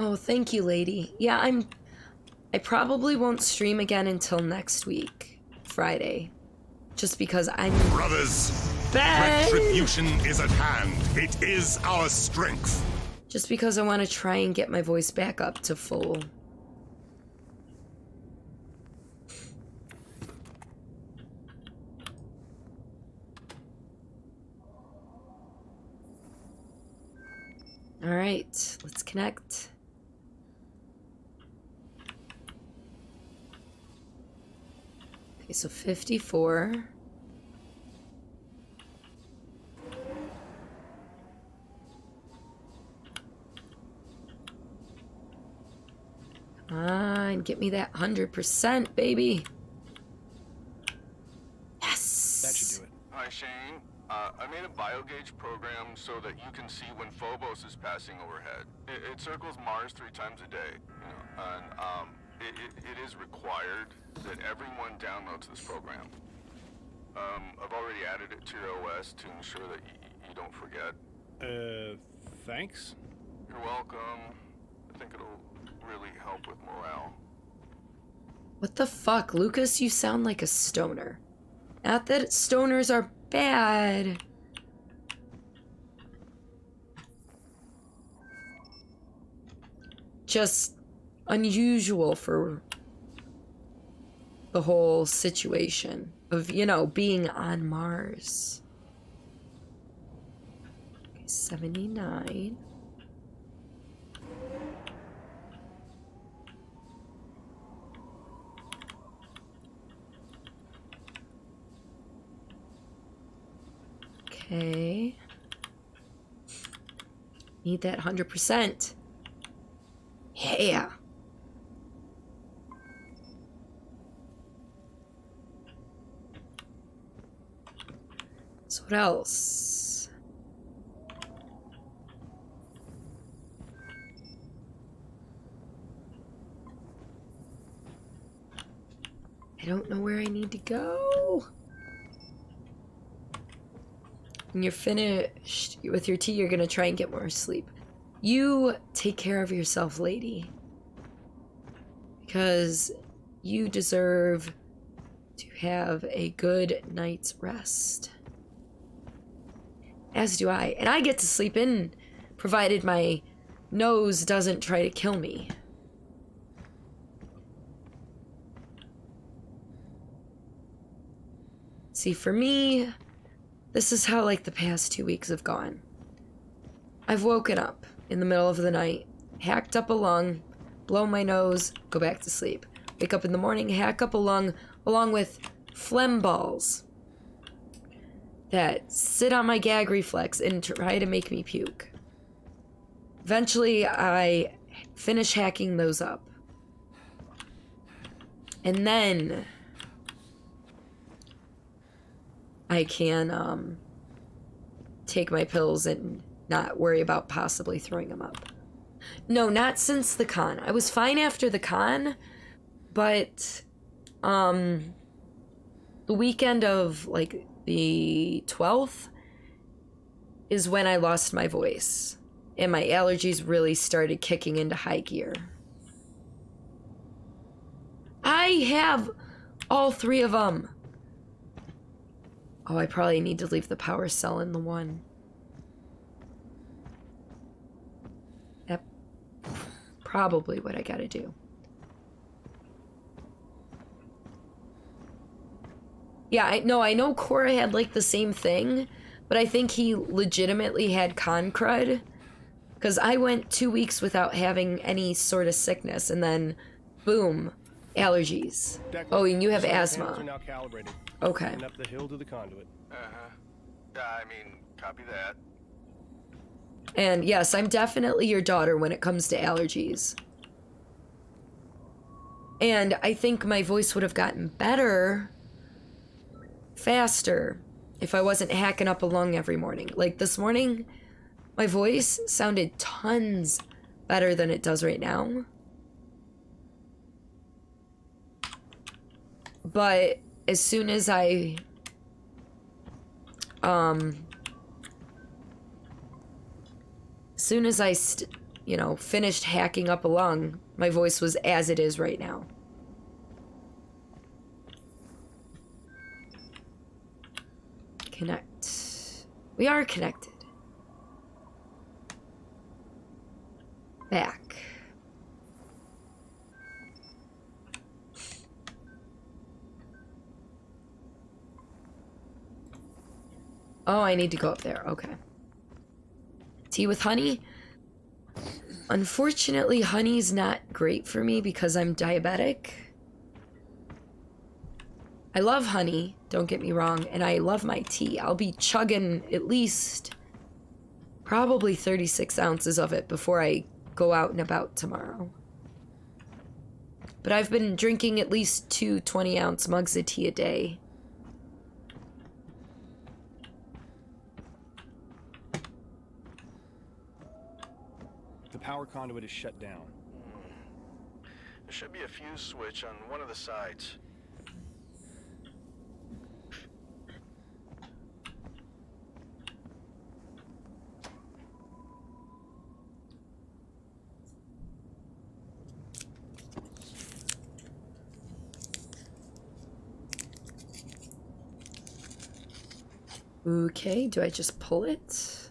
Oh, thank you, lady. Yeah, I probably won't stream again until next week, Friday. Just because I'm... Brothers, bad. retribution is at hand. It is our strength. Just because I want to try and get my voice back up to full. All right, let's connect. Okay, so 54. Come on, get me that 100%, baby. Yes. That should do it. Hi, Shane. I made a biogauge program so that you can see when Phobos is passing overhead. It circles Mars 3 times a day, you know, and it is required that everyone downloads this program. I've already added it to your OS to ensure that you don't forget. Thanks? You're welcome. I think it'll really help with morale. What the fuck, Lucas? You sound like a stoner. Not that stoners are bad. Just unusual for the whole situation of, you know, being on Mars. Okay, 79. Okay. Need that 100%. Yeah. So what else? I don't know where I need to go. When you're finished with your tea, you're gonna try and get more sleep. You take care of yourself, lady. Because you deserve to have a good night's rest. As do I. And I get to sleep in, provided my nose doesn't try to kill me. See, for me, this is how, like, the past 2 weeks have gone. I've woken up in the middle of the night, hacked up a lung, blow my nose, go back to sleep. Wake up in the morning, hack up a lung, along with phlegm balls that sit on my gag reflex and try to make me puke. Eventually, I finish hacking those up. And then I can take my pills and not worry about possibly throwing them up. No, not since the con. I was fine after the con, but the weekend of, like, the 12th is when I lost my voice and my allergies really started kicking into high gear. I have all 3 of them. Oh, I probably need to leave the power cell in the one. That's probably what I gotta do. Yeah, I know Cora had, like, the same thing, but I think he legitimately had con crud. Because I went 2 weeks without having any sort of sickness, and then, boom, allergies. Declan, Oh, and you have solar asthma. panels are now calibrated. Okay. And up the hill to the conduit. Yeah, I mean, copy that. And yes, I'm definitely your daughter when it comes to allergies. And I think my voice would have gotten better faster if I wasn't hacking up a lung every morning. Like this morning, my voice sounded tons better than it does right now. But as soon as I finished hacking up a lung, my voice was as it is right now. Connect. We are connected. Back. Oh, I need to go up there. Okay. Tea with honey? Unfortunately, honey's not great for me because I'm diabetic. I love honey, don't get me wrong, and I love my tea. I'll be chugging at least probably 36 ounces of it before I go out and about tomorrow. But I've been drinking at least 2 20-ounce mugs of tea a day. power conduit is shut down. There should be a fuse switch on one of the sides. Okay, do I just pull it?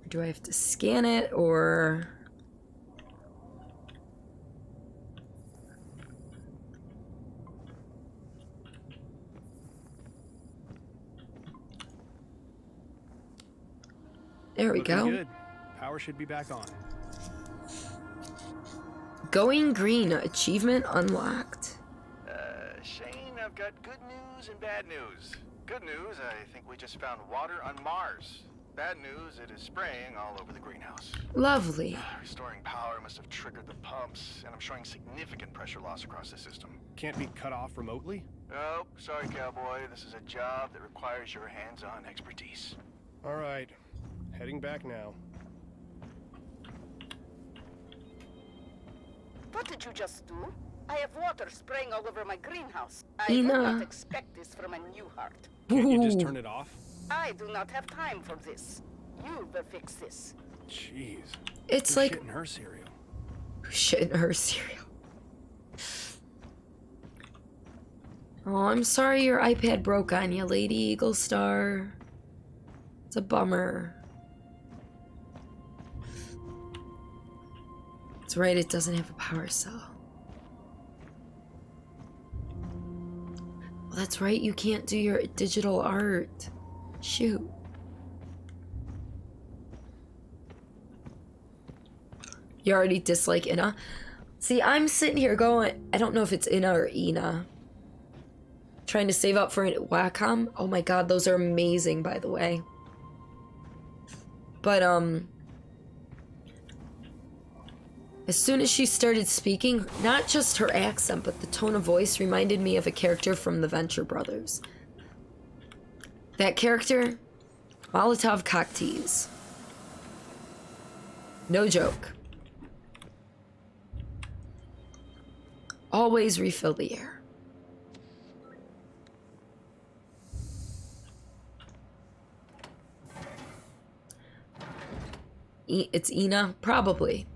Or do I have to scan it, or... There we Looking go. good. Power should be back on. Going green, achievement unlocked. Shane, I've got good news and bad news. Good news, I think we just found water on Mars. Bad news, it is spraying all over the greenhouse. Lovely. Restoring power must have triggered the pumps, and I'm showing significant pressure loss across the system. Can't be cut off remotely? Oh, sorry, cowboy. This is a job that requires your hands-on expertise. All right. Heading back now. What did you just do? I have water spraying all over my greenhouse. I would Ina. not expect this from a new heart. Can't you just Ooh. turn it off? I do not have time for this. You will fix this. Jeez. It's Who's like shitting her cereal. shit in her cereal. Oh, I'm sorry your iPad broke on you, Lady Eagle Star. It's a bummer. That's right, it doesn't have a power cell. Well, that's right, you can't do your digital art. Shoot. You already dislike Ina? See, I'm sitting here going, I don't know if it's Ina or Ina. Trying to save up for a Wacom. Oh my god, those are amazing, by the way. But, as soon as she started speaking, not just her accent, but the tone of voice reminded me of a character from the Venture Brothers. That character, Molotov cocktease. No joke. Always refill the air. It's Ina? Probably.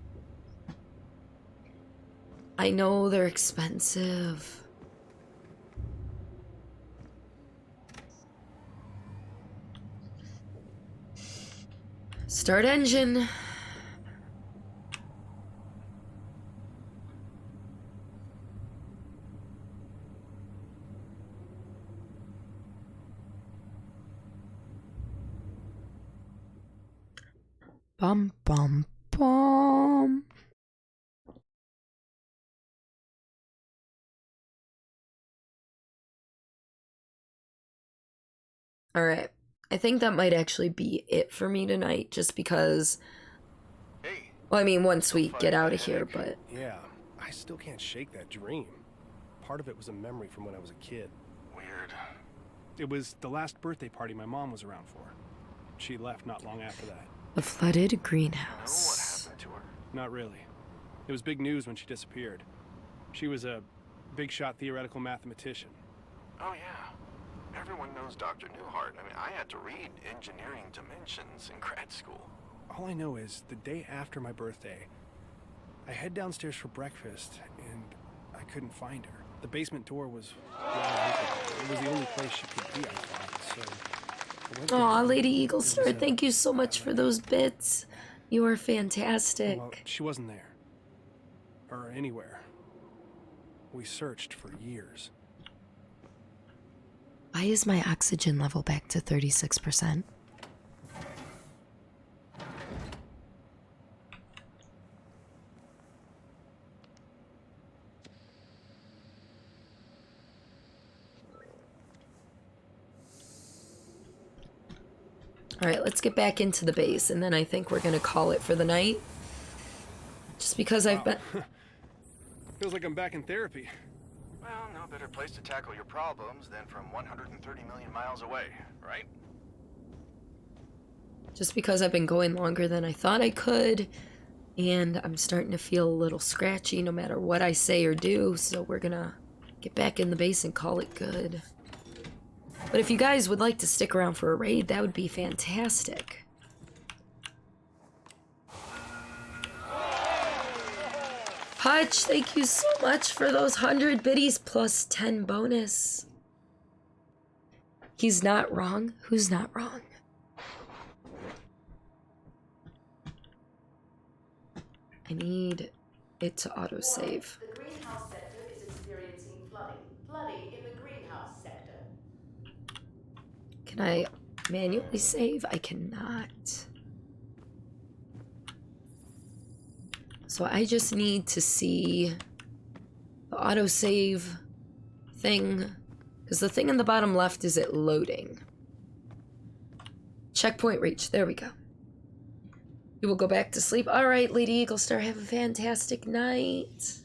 I know they're expensive. Start engine. Bum bum bum. All right. I think that might actually be it for me tonight, just because, Hey, well, I mean, once we get out of here, but Yeah, I still can't shake that dream. Part of it was a memory from when I was a kid. weird. It was the last birthday party my mom was around for. She left not long after that. the flooded Know what greenhouse. happened to her? Not really. It was big news when she disappeared. She was a big shot theoretical mathematician. Oh, yeah. Everyone knows Dr. Newhart. I mean, I had to read Engineering Dimensions in grad school. All I know is the day after my birthday, I head downstairs for breakfast and I couldn't find her. The basement door was wide open. It was the only place she could be, I thought, so I went Aw, there. Lady Eagle Star, was a- thank you so much for those bits. You are fantastic. Well, she wasn't there. Or anywhere. We searched for years. Why is my oxygen level back to 36%? All right, let's get back into the base, and then I think we're gonna call it for the night. Just because I've been... Feels like I'm back in therapy. Well, no better place to tackle your problems than from 130 million miles away, right? just because I've been going longer than I thought I could, and I'm starting to feel a little scratchy no matter what I say or do, so we're gonna get back in the base and call it good. But if you guys would like to stick around for a raid, that would be fantastic. Hutch, thank you so much for those 100 biddies plus 10 bonus. He's not wrong. Who's not wrong? I need it to autosave. The greenhouse sector is experiencing flooding. Flooding in the greenhouse sector. Can I manually save? I cannot. So I just need to see the autosave thing, because the thing in the bottom left is it loading. Checkpoint reached. There we go. You will go back to sleep. All right, Lady Eagle Star, have a fantastic night.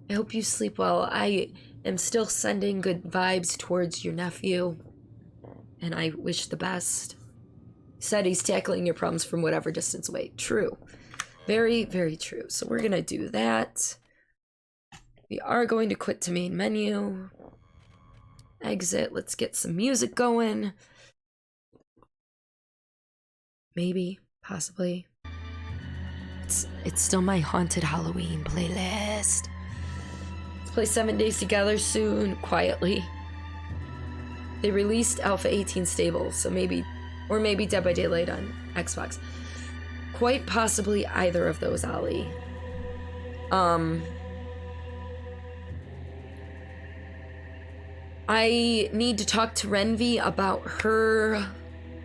I hope you sleep well. I am still sending good vibes towards your nephew, and I wish the best. He said he's tackling your problems from whatever distance away. True. Very, very true. So we're gonna do that. We are going to quit to main menu. Exit. Let's get some music going. Maybe. Possibly. It's still my haunted Halloween playlist. Let's play 7 Days Together soon, quietly. They released Alpha 18 stable, so maybe, or maybe Dead by Daylight on Xbox. Quite possibly either of those, Ollie. I need to talk to Renvi about her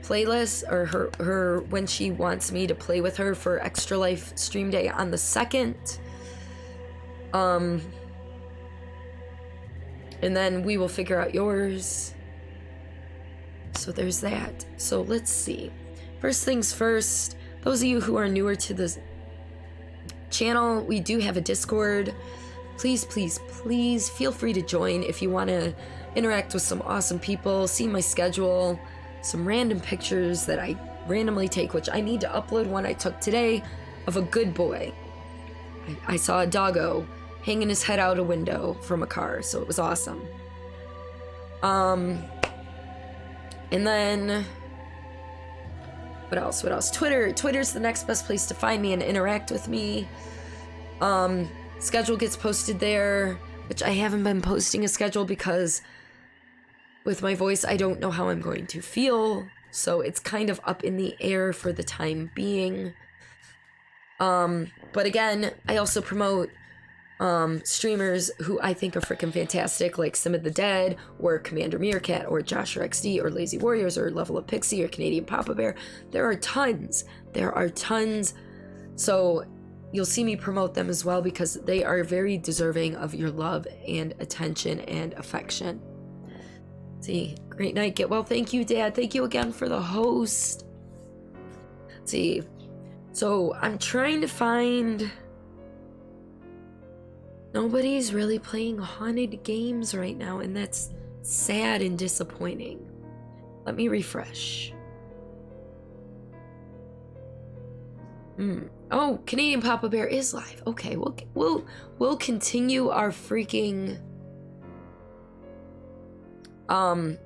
playlist, or her when she wants me to play with her for Extra Life stream day on the 2nd. And then we will figure out yours. So there's that. So let's see. First things first, those of you who are newer to the channel, we do have a Discord. Please, please, please feel free to join if you want to interact with some awesome people, see my schedule, some random pictures that I randomly take, which I need to upload one I took today of a good boy. I saw a doggo hanging his head out a window from a car, so it was awesome. And then what else? Twitter's the next best place to find me and interact with me. Schedule gets posted there, which I haven't been posting a schedule because with my voice, I don't know how I'm going to feel. So it's kind of up in the air for the time being. But again, I also promote streamers who I think are freaking fantastic, like Sim of the Dead, or Commander Meerkat, or Joshua XD, or Lazy Warriors, or Level Up Pixie, or Canadian Papa Bear. There are tons. So you'll see me promote them as well because they are very deserving of your love and attention and affection. See, great night, get well. Thank you, Dad. Thank you again for the host. See, so I'm trying to find... Nobody's really playing haunted games right now, and that's sad and disappointing. Let me refresh. Oh, Canadian Papa Bear is live. Okay, we'll continue our freaking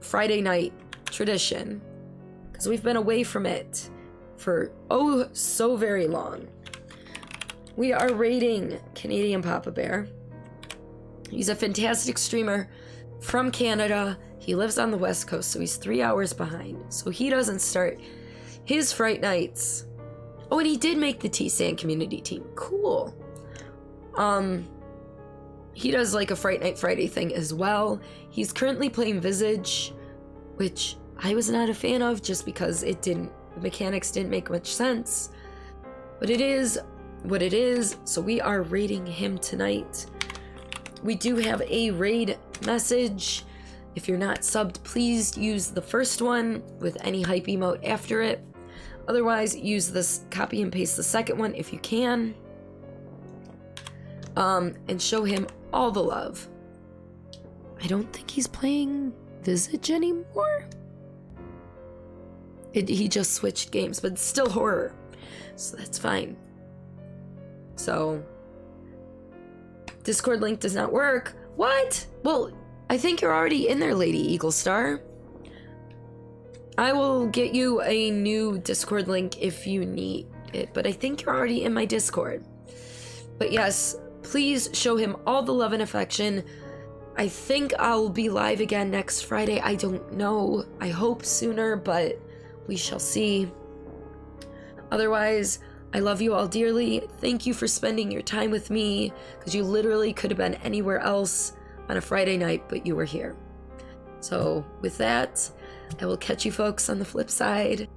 Friday night tradition, because we've been away from it for so very long. We are raiding Canadian Papa Bear. He's a fantastic streamer from Canada. He lives on the West Coast, so he's 3 hours behind. So he doesn't start his Fright Nights. Oh, and he did make the T-Sand community team. Cool. He does like a Fright Night Friday thing as well. He's currently playing Visage, which I was not a fan of just because the mechanics didn't make much sense. But it is what it is, so we are raiding him tonight. We do have a raid message. If you're not subbed, please use the first one with any hype emote after it. Otherwise, use this, copy and paste the second one if you can. And show him all the love. I don't think he's playing Visage anymore. He just switched games, but it's still horror. So that's fine. So, Discord link does not work. What? Well, I think you're already in there, Lady Eagle Star. I will get you a new Discord link if you need it, but I think you're already in my Discord. But yes, please show him all the love and affection. I think I'll be live again next Friday. I don't know. I hope sooner, but we shall see. Otherwise, I love you all dearly. Thank you for spending your time with me, because you literally could have been anywhere else on a Friday night, but you were here. So with that, I will catch you folks on the flip side.